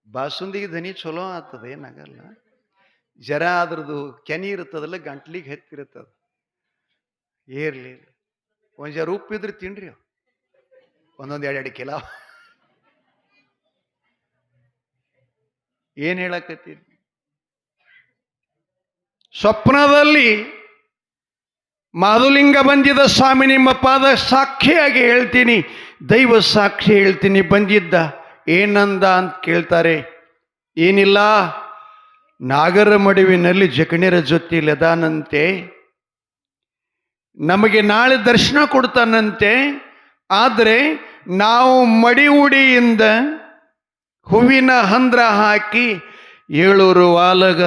ಬಾಸುಂದಿಗೆ ದನಿ ಚಲೋ ಆಗ್ತದ, ಏನಾಗಲ್ಲ. ಜರ ಅದ್ರದ್ದು ಕೆನಿ ಇರ್ತದಲ್ಲ, ಗಂಟ್ಲಿಗೆ ಹೆತ್ತಿರ್ತದ. ಏರ್ಲಿ, ಒಂದ್ ಜರ ಉಪ್ಪಿದ್ರೆ ತಿನ್ರಿ, ಒಂದೊಂದು 2 ಕಿಲೋ. ಏನ್ ಹೇಳಕತ್ತೀನಿ? ಸ್ವಪ್ನದಲ್ಲಿ ಮಾಧುಲಿಂಗ ಬಂದಿದ್ದ ಸ್ವಾಮಿ, ನಿಮ್ಮ ಪಾದ ಸಾಕ್ಷಿಯಾಗಿ ಹೇಳ್ತೀನಿ, ದೈವ ಸಾಕ್ಷಿ ಹೇಳ್ತೀನಿ ಬಂದಿದ್ದ. ಏನಂದ ಅಂತ ಕೇಳ್ತಾರೆ. ಏನಿಲ್ಲ, ನಾಗರ ಮಡುವಿನಲ್ಲಿ ಜಕಣ್ಯರ ಜೊತೆಯಲ್ಲಿ ಅದಾನಂತೆ, ನಮಗೆ ನಾಳೆ ದರ್ಶನ ಕೊಡ್ತಾನಂತೆ. ಆದರೆ ನಾವು ಮಡಿ ಉಡಿಯಿಂದ ಹೂವಿನ ಹಂದ್ರ ಹಾಕಿ 7 ವಾಲಗ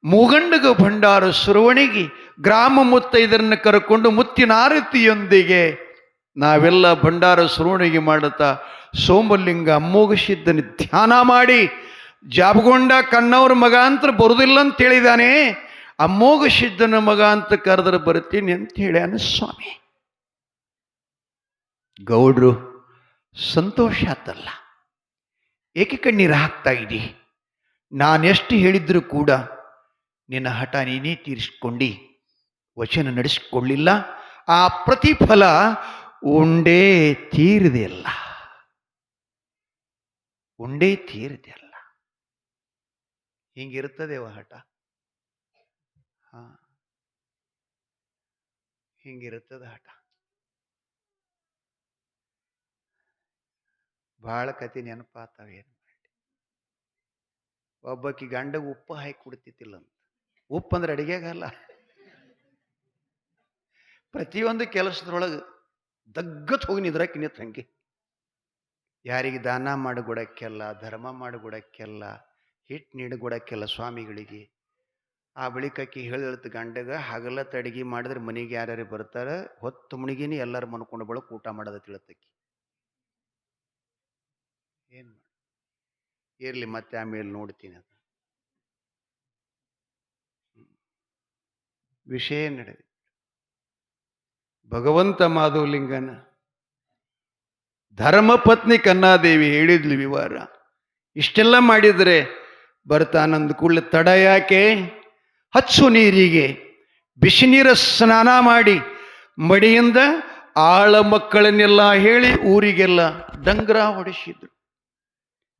ಮೂಗಂಡಗ ಭಂಡಾರ ಸುರವಣಿಗೆ ಗ್ರಾಮ ಮುತ್ತೈದರನ್ನು ಕರ್ಕೊಂಡು ಮುತ್ತಿನ ಆರತಿಯೊಂದಿಗೆ ನಾವೆಲ್ಲ ಭಂಡಾರ ಸುರವಣಿಗೆ ಮಾಡುತ್ತಾ ಸೋಮಲಿಂಗ ಅಮ್ಮೋಘ ಸಿದ್ಧನ ಧ್ಯಾನ ಮಾಡಿ, ಜಾಬಗೊಂಡ ಕಣ್ಣವ್ರ ಮಗ ಅಂತ ಬರುದಿಲ್ಲ ಅಂತ ಹೇಳಿದಾನೆ, ಅಮ್ಮೋಘ ಸಿದ್ಧನ ಮಗ ಅಂತ ಕರೆದ್ರೆ ಬರ್ತೀನಿ ಅಂತ ಹೇಳ್ಯಾನ ಸ್ವಾಮಿ. ಗೌಡ್ರು ಸಂತೋಷ ಆತಲ್ಲ, ಏಕೆ ಕಣ್ಣೀರು ಹಾಕ್ತಾ ಇದ್ದಿ? ನಾನೆಷ್ಟು ಹೇಳಿದ್ರು ಕೂಡ ನಿನ್ನ ಹಠ ನೀನೇ ತೀರಿಸ್ಕೊಂಡಿ, ವಚನ ನಡೆಸಿಕೊಳ್ಳಿಲ್ಲ. ಆ ಪ್ರತಿಫಲ ಉಂಡೇ ತೀರಿದೆಯಲ್ಲ, ಉಂಡೇ ತೀರಿದೆಯಲ್ಲ. ಹಿಂಗಿರ್ತದೇವ ಹಠ. ಹಾ, ಹಿಂಗಿರ್ತದ ಹಠ. ಬಹಳ ಕತೆ ನೆನಪಾತಾವ. ಏನು ಮಾಡಿ, ಒಬ್ಬಾಕಿ ಗಂಡಗ ಉಪ್ಪು ಹಾಕಿ ಕುಡ್ತಿತ್ತಿಲ್ಲ ಅಂತ. ಉಪ್ಪು ಅಂದ್ರೆ ಅಡಿಗೆಗಲ್ಲ, ಪ್ರತಿಯೊಂದು ಕೆಲಸದೊಳಗೆ ದಗ್ಗತ್ ಹೋಗಿ ನಿದ್ರಾಕಿ ನಿಂತ ಹಂಗೆ. ಯಾರಿಗೆ ದಾನ ಮಾಡಿಕೊಡಕ್ಕೆಲ್ಲ, ಧರ್ಮ ಮಾಡಿಕೊಡಕ್ಕೆಲ್ಲ, ಹಿಟ್ಟು ನೀಡಿಕೊಡಕ್ಕೆಲ್ಲ ಸ್ವಾಮಿಗಳಿಗೆ. ಆ ಬಳಿಕಕ್ಕಿ ಹೇಳ್ತ ಗಂಡಗ ಹಗಲತ್ತು ಅಡಿಗೆ ಮಾಡಿದ್ರೆ ಮನೆಗೆ ಯಾರ್ಯಾರು ಬರ್ತಾರೆ, ಹೊತ್ತು ಮುಣಿಗಿನಿ ಎಲ್ಲರೂ ಮನ್ಕೊಂಡು ಬಳಕ ಊಟ ಮಾಡೋದ ತಿಳತಕ್ಕಿ. ಏನ್ ಇರ್ಲಿ, ಮತ್ತೆ ಆಮೇಲೆ ನೋಡ್ತೀನಿ. ಅದು ವಿಷಯ ನಡೆದ ಭಗವಂತ ಮಾಧವಲಿಂಗನ ಧರ್ಮಪತ್ನಿ ಕನ್ನಾದೇವಿ ಹೇಳಿದ್ಲು ವಿವರ. ಇಷ್ಟೆಲ್ಲ ಮಾಡಿದರೆ ಬರ್ತಾನಂದ ಕೂಡಲೇ ತಡ ಯಾಕೆ? ಹಚ್ಚು ನೀರಿಗೆ ಬಿಸಿ ನೀರ ಸ್ನಾನ ಮಾಡಿ ಮಡಿಯಿಂದ ಆಳ ಮಕ್ಕಳನ್ನೆಲ್ಲ ಹೇಳಿ ಊರಿಗೆಲ್ಲ ಡಂಗ್ರ ಹೊಡಿಸಿದ್ರು.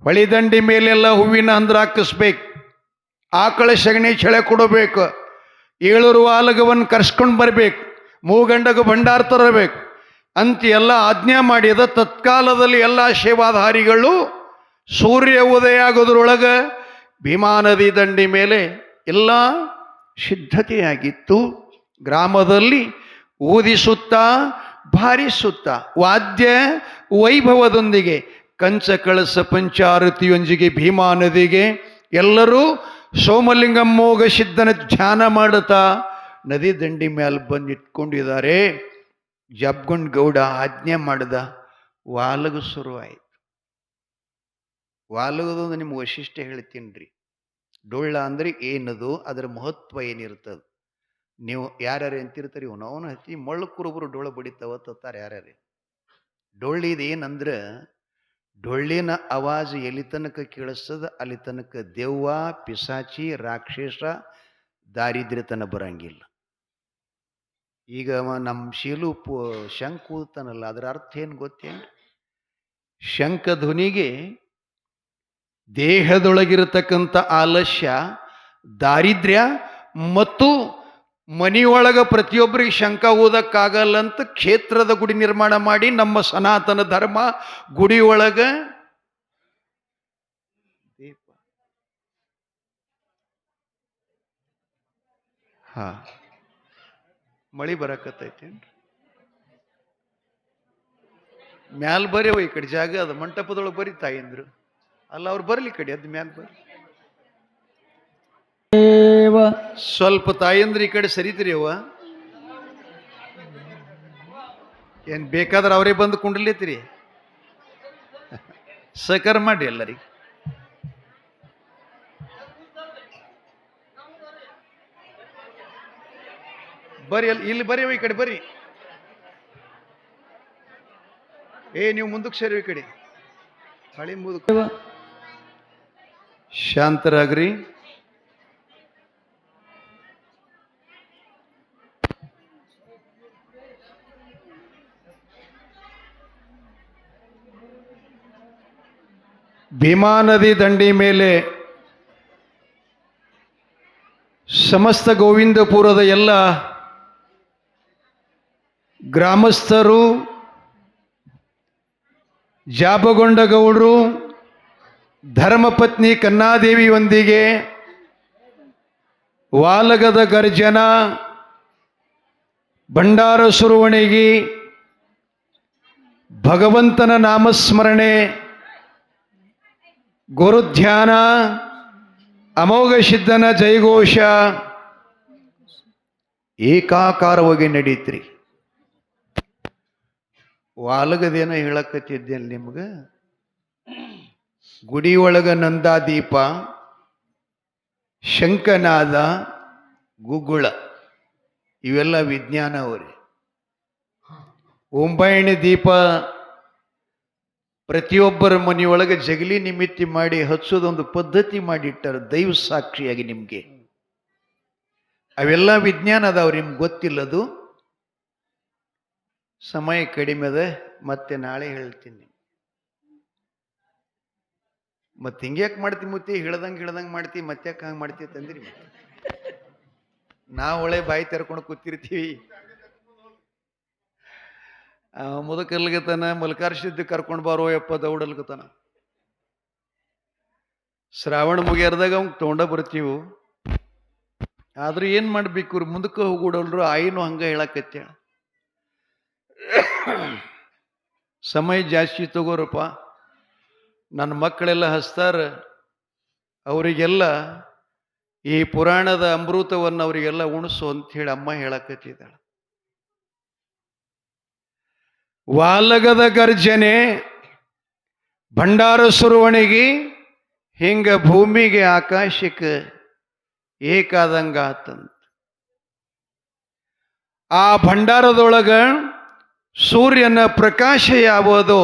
ಹೊಳಿದಂಡಿ ಮೇಲೆಲ್ಲ ಹೂವಿನ ಹಂದ್ರ ಹಾಕಿಸ್ಬೇಕು, ಆಕಳ ಸಗಣಿ ಚಳೆ ಕೊಡಬೇಕು, 7 ವಾಲಗವನ್ನು ಕರ್ಸ್ಕೊಂಡು ಬರ್ಬೇಕು, ಮೂಗಂಡಗ ಭಂಡಾರ ತರಬೇಕು ಅಂತ ಎಲ್ಲ ಆಜ್ಞಾ ಮಾಡಿದ. ತತ್ಕಾಲದಲ್ಲಿ ಎಲ್ಲ ಸೇವಾಧಾರಿಗಳು ಸೂರ್ಯ ಉದಯ ಆಗೋದ್ರೊಳಗ ಭೀಮಾ ನದಿ ದಂಡಿ ಮೇಲೆ ಎಲ್ಲ ಸಿದ್ಧತೆಯಾಗಿತ್ತು. ಗ್ರಾಮದಲ್ಲಿ ಊದಿಸುತ್ತಾ ಭಾರಿಸುತ್ತಾ ವಾದ್ಯ ವೈಭವದೊಂದಿಗೆ ಕಂಚ ಕಳಸ ಪಂಚಾರತಿಯೊಂದಿಗೆ ಭೀಮಾ ನದಿಗೆ ಎಲ್ಲರೂ ಸೋಮಲಿಂಗಮ್ಮೋಘ ಸಿದ್ಧನ ಧ್ಯಾನ ಮಾಡುತ್ತಾ ನದಿ ದಂಡಿ ಮೇಲೆ ಬಂದು ಇಟ್ಕೊಂಡಿದ್ದಾರೆ. ಜಬ್ಗೊಂಡ್ ಗೌಡ ಆಜ್ಞೆ ಮಾಡಿದ, ವಾಲಗು ಶುರುವಾಯಿತು. ವಾಲಗದೊಂದು ನಿಮ್ಗೆ ವೈಶಿಷ್ಟ್ಯ ಹೇಳ್ತೀನಿ ರೀ. ಡೊಳ್ಳ ಅಂದ್ರೆ ಏನದು, ಅದರ ಮಹತ್ವ ಏನಿರ್ತದೆ. ನೀವು ಯಾರ್ಯಾರು ಎಂತಿರ್ತಾರೆ, ಇವನವನು ಹಚ್ಚಿ ಮಳ್ಳು ಕುರುಬರು ಡೊಳ್ಳು ಬಡಿತಾವ ತತ್ತಾರೆ ಯಾರ್ಯಾರು. ಡೊಳ್ಳಿದು ಏನಂದ್ರೆ, ಡೊಳ್ಳಿನ ಆವಾಜ್ ಎಲ್ಲಿ ತನಕ ಕೇಳಿಸ್ತದ ಅಲ್ಲಿ ತನಕ ದೆವ್ವ, ಪಿಸಾಚಿ, ರಾಕ್ಷಸ, ದಾರಿದ್ರ್ಯತನ ಬರಂಗಿಲ್ಲ. ಈಗ ನಮ್ಮ ಶೀಲು ಶಂಖ ಊದ್ತಾನಲ್ಲ, ಅದರ ಅರ್ಥ ಏನು ಗೊತ್ತೇನು? ಶಂಖ ಧ್ವನಿಗೆ ದೇಹದೊಳಗಿರತಕ್ಕಂಥ ಆಲಸ್ಯ, ದಾರಿದ್ರ್ಯ ಮತ್ತು ಮನಿಯೊಳಗ ಪ್ರತಿಯೊಬ್ಬರಿಗೆ ಶಂಕ ಓದಕ್ಕಾಗಲ್ಲ ಅಂತ ಕ್ಷೇತ್ರದ ಗುಡಿ ನಿರ್ಮಾಣ ಮಾಡಿ ನಮ್ಮ ಸನಾತನ ಧರ್ಮ ಗುಡಿಯೊಳಗ ದೀಪ. ಹಾ, ಮಳಿ ಬರಕತ್ತೈತೇನ್ರಿ? ಮ್ಯಾಲ ಬರೀವ ಈ ಕಡೆ ಜಾಗ ಅದ, ಮಂಟಪದೊಳಗೆ ಬರೀ ತಾಯಿಂದ್ರು ಅಲ್ಲ, ಅವ್ರು ಬರ್ಲಿ ಈ ಕಡೆ ಅದ್ ಮ್ಯಾಲ ಬರ್ರಿ. ಸ್ವಲ್ಪ ತಾಯಂದ್ರ ಈ ಕಡೆ ಸರಿತೀರಿ ಅವ್ವ. ಏನ್ ಬೇಕಾದ್ರೆ ಅವರೇ ಬಂದು ಕುಂಡ್ಲೇತಿರಿ. ಸಹಕಾರ ಮಾಡಿ ಎಲ್ಲರಿಗೆ. ಬರ್ರಿ, ಇಲ್ಲಿ ಬರ್ರಿ ಈ ಕಡೆ ಬರ್ರಿ. ನೀವು ಮುಂದಕ್ಕೆ ಸೇರಿ ಈ ಕಡೆ ಹಳಿ ಮುದುಕ. ಶಾಂತರಾಗ್ರಿ. ಭೀಮಾ ನದಿ ದಂಡಿ ಮೇಲೆ ಸಮಸ್ತ ಗೋವಿಂದಪುರದ ಎಲ್ಲ ಗ್ರಾಮಸ್ಥರು, ಜಾಬಗೊಂಡ ಗೌಡರು, ಧರ್ಮಪತ್ನಿ ಕನ್ನಾದೇವಿಯೊಂದಿಗೆ ವಾಲಗದ ಗರ್ಜನ, ಭಂಡಾರ ಸುರುವಣಿಗಿ, ಭಗವಂತನ ನಾಮಸ್ಮರಣೆ, ಗುರುಧ್ಯಾನ, ಅಮೋಘ ಸಿದ್ಧನ ಜಯಘೋಷ ಏಕಾಕಾರವಾಗಿ ನಡೀತ್ರಿ. ವಾಲಗದೇನ ಹೇಳಕತ್ತಿದ್ದೇನೆ ನಿಮ್ಗೆ. ಗುಡಿಯೊಳಗ ನಂದಾದೀಪ, ಶಂಕನಾದ, ಗುಗ್ಗುಳ ಇವೆಲ್ಲ ವಿಜ್ಞಾನ ಅವರೇ. ಒಂಬಾಯಣಿ ದೀಪ ಪ್ರತಿಯೊಬ್ಬರ ಮನೆಯೊಳಗೆ ಜಗಲಿ ನಿಮಿತ್ತಿ ಮಾಡಿ ಹಚ್ಚೋದೊಂದು ಪದ್ಧತಿ ಮಾಡಿಟ್ಟಾರೆ, ದೈವ ಸಾಕ್ಷಿಯಾಗಿ ನಿಮ್ಗೆ. ಅವೆಲ್ಲ ವಿಜ್ಞಾನ ಅದಾವ್ರಿ, ನಿಮ್ಗೆ ಗೊತ್ತಿಲ್ಲದು. ಸಮಯ ಕಡಿಮೆ ಅದ, ಮತ್ತೆ ನಾಳೆ ಹೇಳ್ತೀನಿ. ಮತ್ತೆ ಹಿಂಗ್ಯಾಕೆ ಮಾಡ್ತೀವಿ ಮುತ್ತಿ, ಹೇಳ್ದಂಗೆ ಮಾಡ್ತೀವಿ, ಮತ್ತೆ ಯಾಕೆ ಹಂಗೆ ಮಾಡ್ತೀವಿ ತಂದಿರಿ. ನಾವು ಒಳ್ಳೆ ಬಾಯಿ ತೆರ್ಕೊಂಡು ಕೂತಿರ್ತೀವಿ. ಮುದಕಲ್ಗತನ ಮಲ್ಕಾರ್ಸಿದ್ದು ಕರ್ಕೊಂಡು ಬಾರೋ ಯಪ್ಪ ದೌಡಲ್ಗತನ. ಶ್ರಾವಣ ಮುಗಿಯರ್ದಾಗ ಅವ್ನು ತೊಗೊಂಡ ಬರ್ತೀವಿ. ಆದ್ರೂ ಏನ್ ಮಾಡ್ಬೇಕು, ಮುಂದಕ್ಕೆ ಹೋಗ್ಬಿಡಲ್ರು. ಆಯಿನೂ ಹಂಗ ಹೇಳಕತ್ತೇಳ. ಸಮಯ ಜಾಸ್ತಿ ತಗೋರಪ್ಪ. ನನ್ನ ಮಕ್ಕಳೆಲ್ಲ ಹಸ್ತಾರ, ಅವರಿಗೆಲ್ಲ ಈ ಪುರಾಣದ ಅಮೃತವನ್ನು ಅವರಿಗೆಲ್ಲ ಉಣಿಸು ಅಂತ ಹೇಳಿ ಅಮ್ಮ ಹೇಳಕತ್ತಿದ್ದಾಳ. ವಾಲಗದ ಗರ್ಜನೆ, ಭಂಡಾರ ಸುರುವಣಿಗಿ, ಹಿಂಗ ಭೂಮಿಗೆ ಆಕಾಶಕ್ಕೆ ಏಕಾದಂಗ ಆತಂತ. ಆ ಭಂಡಾರದೊಳಗ ಸೂರ್ಯನ ಪ್ರಕಾಶ ಯಾವುದು,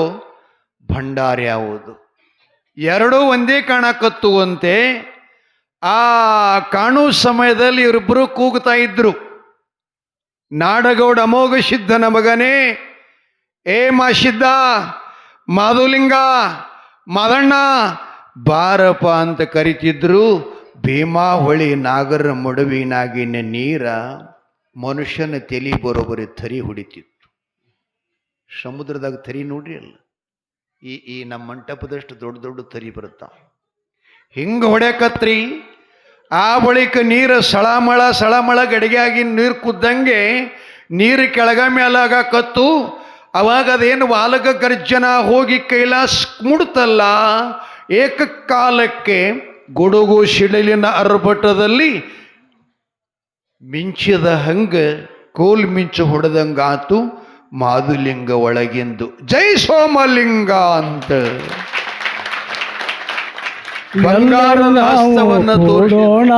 ಭಂಡಾರ ಯಾವುದು, ಎರಡೂ ಒಂದೇ ಕಾಣಕತ್ತುವಂತೆ ಆ ಕಾಣು ಸಮಯದಲ್ಲಿ ಇವರಿಬ್ಬರು ಕೂಗ್ತಾ ಇದ್ರು. ನಾಡಗೌಡ ಅಮೋಘ ಸಿದ್ಧನ ಮಗನೇ, ಏ ಮಾಸಿದ್ದ, ಮಾಧುಲಿಂಗ, ಮಾದಣ್ಣ ಬಾರಪ್ಪ ಅಂತ ಕರಿತಿದ್ರು. ಭೀಮಾ ಹೊಳಿ ನಾಗರ ಮಡುವಿನಾಗಿನ ನೀರ ಮನುಷ್ಯನ ತಲಿ ಬರೋಬರಿ ಥರಿ ಹೊಡಿತಿತ್ತು. ಸಮುದ್ರದಾಗ ಥರಿ ನೋಡ್ರಿ ಅಲ್ಲ, ಈ ನಮ್ಮ ಮಂಟಪದಷ್ಟು ದೊಡ್ಡ ದೊಡ್ಡ ಥರಿ ಬರುತ್ತಾ, ಹಿಂಗ ಹೊಡ್ಯಾಕತ್ರಿ. ಆ ಬಳಿಕ ನೀರು ಸಳಮಳ ಗಡಿಗೆಯಾಗಿ ನೀರು ಕುದ್ದಂಗೆ ನೀರು ಕೆಳಗ ಮೇಲಾಗಕತ್ತು. ಅವಾಗ ಅದೇನು ವಾಲಗ ಗರ್ಜನ ಹೋಗಿ ಕೈಲಾಸ ಮುಡ್ತಲ್ಲ, ಏಕಕಾಲಕ್ಕೆ ಗುಡುಗು ಶಿಡಲಿನ ಅರ್ಭಟದಲ್ಲಿ ಮಿಂಚಿದ ಹಂಗ ಕೋಲ್ ಮಿಂಚು ಹೊಡೆದಂಗಾತು. ಮಾಧುಲಿಂಗ ಒಳಗೆಂದು ಜೈ ಸೋಮಲಿಂಗ ಅಂತ ಬಂಗಾರದ ಹಸ್ತವನ್ನ ತೋರೋಣ,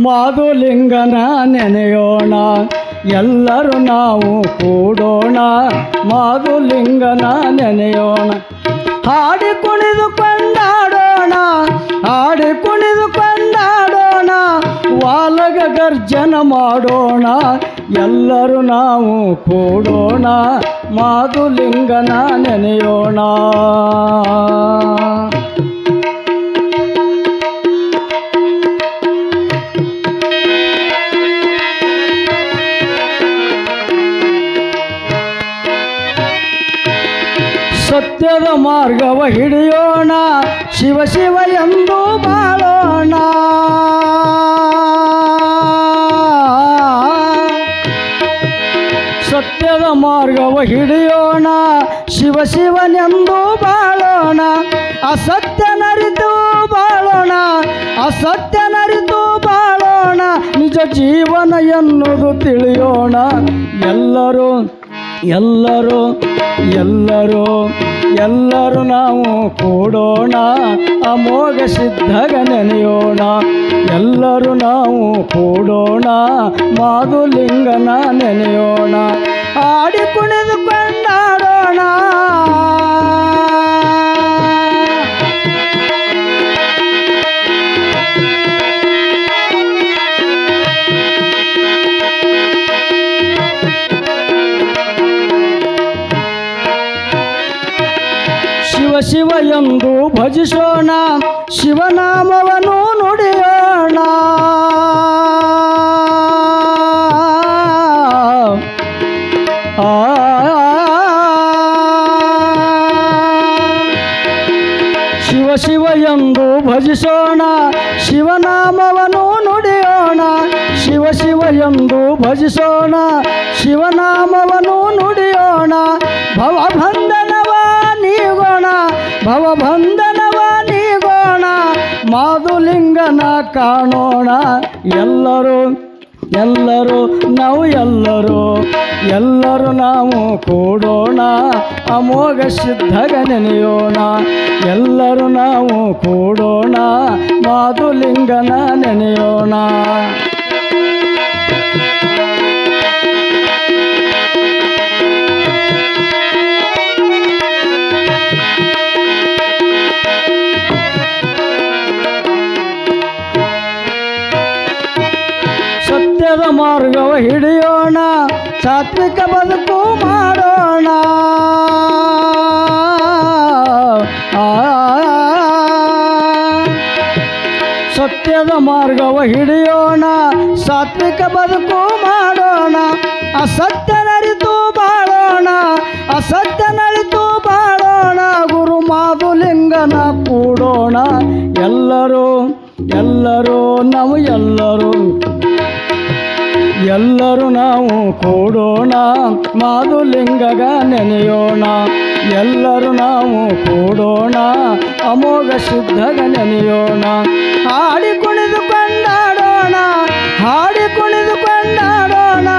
ಮಾಧುಲಿಂಗನ ನೆನೆಯೋಣ. ಎಲ್ಲರೂ ನಾವು ಕೂಡೋಣ, ಮಾಧುಲಿಂಗನ ನೆನೆಯೋಣ. ಹಾಡಿ ಕುಣಿದು ಕೊಂಡಾಡೋಣ, ಹಾಡಿ ಕುಣಿದು ಕೊಂಡಾಡೋಣ, ವಾಲಗ ಗರ್ಜನ ಮಾಡೋಣ. ಎಲ್ಲರೂ ನಾವು ಕೂಡೋಣ, ಮಾಧುಲಿಂಗನ ನೆನೆಯೋಣ. ಸತ್ಯದ ಮಾರ್ಗವ ಹಿಡಿಯೋಣ ಶಿವ ಶಿವ ಎಂದು ಬಾಳೋಣ ಸತ್ಯದ ಮಾರ್ಗವ ಹಿಡಿಯೋಣ ಶಿವ ಶಿವನೆಂದು ಬಾಳೋಣ ಅಸತ್ಯನರಿತು ಬಾಳೋಣ ಅಸತ್ಯನರಿತು ಬಾಳೋಣ ನಿಜ ಜೀವನ ಎನ್ನುವುದು ತಿಳಿಯೋಣ ಎಲ್ಲರೂ ಎಲ್ಲರೂ ಎಲ್ಲರೂ ಎಲ್ಲರೂ ನಾವು ಕೂಡೋಣ ಅಮೋಘ ಸಿದ್ಧಗ ನೆನೆಯೋಣ ಎಲ್ಲರೂ ನಾವು ಕೂಡೋಣ ಮಾಧುಲಿಂಗನ ನೆನೆಯೋಣ ಆಡಿ ಕುಣಿದು ಕೊಂಡಾಡೋಣ ಶಿವ ಶಿವ ಎಂದು ಭಜಿಸೋಣ ಶಿವನಾಮವನ್ನು ನುಡಿಯೋಣ ಶಿವ ಶಿವ ಎಂದು ಭಜಿಸೋಣ ಶಿವನಾಮವನ್ನು ನುಡಿಯೋಣ ಶಿವ ಶಿವ ಎಂದು ಭಜಿಸೋಣ ಶಿವನಾಮವನ್ನು ನುಡಿಯೋಣ ಭವಬಂಧನವ ನೀಗೋಣ ಭವಬಂಧನವ ನೀಗೋಣ ಮಾಧುಲಿಂಗನ ಕಾಣೋಣ ಎಲ್ಲರೂ ಎಲ್ಲರೂ ನಾವು ಎಲ್ಲರೂ ನಾವು ಕೂಡೋಣ ಅಮೋಘ ಸಿದ್ಧಗ ನೆನೆಯೋಣ ಎಲ್ಲರೂ ನಾವು ಕೂಡೋಣ ಮಾಧುಲಿಂಗನ ನೆನೆಯೋಣ ಸತ್ಯದ ಮಾರ್ಗವ ಹಿಡಿಯೋಣ ಸಾತ್ವಿಕ ಬದುಕು ಮಾಡೋಣ ಸತ್ಯದ ಮಾರ್ಗವ ಹಿಡಿಯೋಣ ಸಾತ್ವಿಕ ಬದುಕು ಮಾಡೋಣ ಅಸತ್ಯನರಿತು ಬಾಳೋಣ ಅಸತ್ಯನರಿತು ಬಾಳೋಣ ಗುರು ಮಾಧುಲಿಂಗನ ಕೂಡೋಣ ಎಲ್ಲರೂ ಎಲ್ಲರೂ ನಾವು ಎಲ್ಲರೂ ನಾವು ಕೂಡೋಣ ಮಾಧುಲಿಂಗಗ ನೆನೆಯೋಣ ಎಲ್ಲರೂ ನಾವು ಕೂಡೋಣ ಅಮೋಘ ಸಿದ್ಧಗ ನೆನೆಯೋಣ ಹಾಡಿ ಕುಣಿದು ಕೊಂಡಾಡೋಣ ಹಾಡಿ ಕುಣಿದು ಕೊಂಡಾಡೋಣ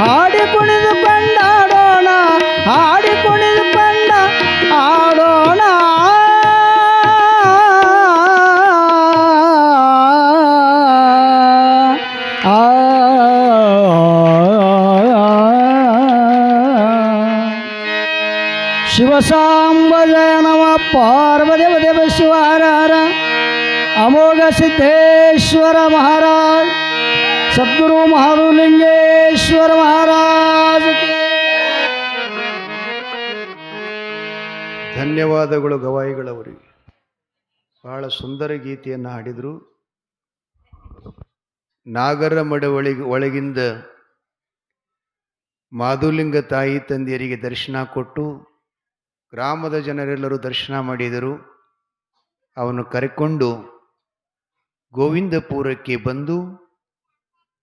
ಹಾಡಿ ಕುಣಿದು ಕೊಂಡಾಡೋಣ ಹಾಡಿ ಕುಣಿದು ಕೊಂಡ ಆಡೋಣ ಶಿವಸಾಂಬ ಜಯ ನಮ ಪಾರ್ವದೇವ ದೇವ ಶಿವ ಹರ ಹರ ಅಮೋಘ ಸಿದ್ದೇಶ್ವರ ಮಹಾರಾಜ್ ಸದ್ಗುರು ಮಹಾಲಿಂಗೇಶ್ವರ ಮಹಾರಾಜ್ ಧನ್ಯವಾದಗಳು ಗವಾಯಿಗಳವರಿಗೆ. ಬಹಳ ಸುಂದರ ಗೀತೆಯನ್ನು ಹಾಡಿದರು. ನಾಗರ ಮಡ ಒಳಗಿಂದ ಮಾಧುಲಿಂಗ ತಾಯಿ ತಂದೆಯರಿಗೆ ದರ್ಶನ ಕೊಟ್ಟು ಗ್ರಾಮದ ಜನರೆಲ್ಲರೂ ದರ್ಶನ ಮಾಡಿದರು. ಅವನು ಕರೆಕೊಂಡು ಗೋವಿಂದಪುರಕ್ಕೆ ಬಂದು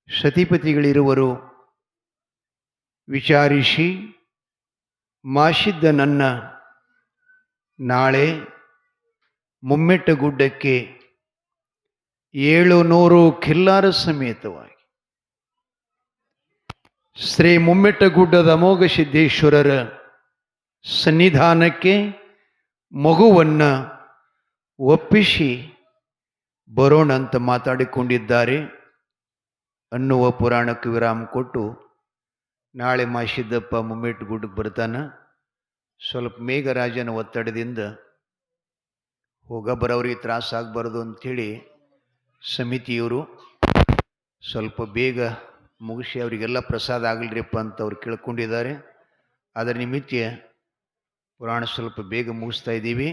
ಸತಿಪತಿಗಳಿರುವರು ವಿಚಾರಿಸಿ ಮಾಶಿದ್ದ ನನ್ನ ನಾಳೆ ಮುಮ್ಮೆಟ್ಟಗುಡ್ಡಕ್ಕೆ 700 ಖಿಲ್ಲಾರ ಸಮೇತವಾಗಿ ಶ್ರೀ ಮುಮ್ಮೆಟ್ಟಗುಡ್ಡದ ಅಮೋಘ ಸಿದ್ದೇಶ್ವರರ ಸನ್ನಿಧಾನಕ್ಕೆ ಮಗುವನ್ನು ಒಪ್ಪಿಸಿ ಬರೋಣ ಅಂತ ಮಾತಾಡಿಕೊಂಡಿದ್ದಾರೆ ಅನ್ನುವ ಪುರಾಣಕ್ಕೆ ವಿರಾಮ ಕೊಟ್ಟು ನಾಳೆ ಮಾಶಿದ್ದಪ್ಪ ಮುಮ್ಮೆಟ್ಟಗುಡ್ಡಕ್ಕೆ ಬರ್ತಾನೆ. ಸ್ವಲ್ಪ ಮೇಘರಾಜನ ಒತ್ತಡದಿಂದ ಹೋಗಬರೋರಿಗೆ ತ್ರಾಸ ಆಗಬಾರ್ದು ಅಂಥೇಳಿ ಸಮಿತಿಯವರು ಸ್ವಲ್ಪ ಬೇಗ ಮುಗಿಸಿ ಅವರಿಗೆಲ್ಲ ಪ್ರಸಾದ ಆಗಲ್ರಿಪ್ಪ ಅಂತ ಅವ್ರು ಕೇಳ್ಕೊಂಡಿದ್ದಾರೆ. ಅದರ ನಿಮಿತ್ತ ಪುರಾಣ ಸ್ವಲ್ಪ ಬೇಗ ಮುಗಿಸ್ತಾ ಇದ್ದೀವಿ.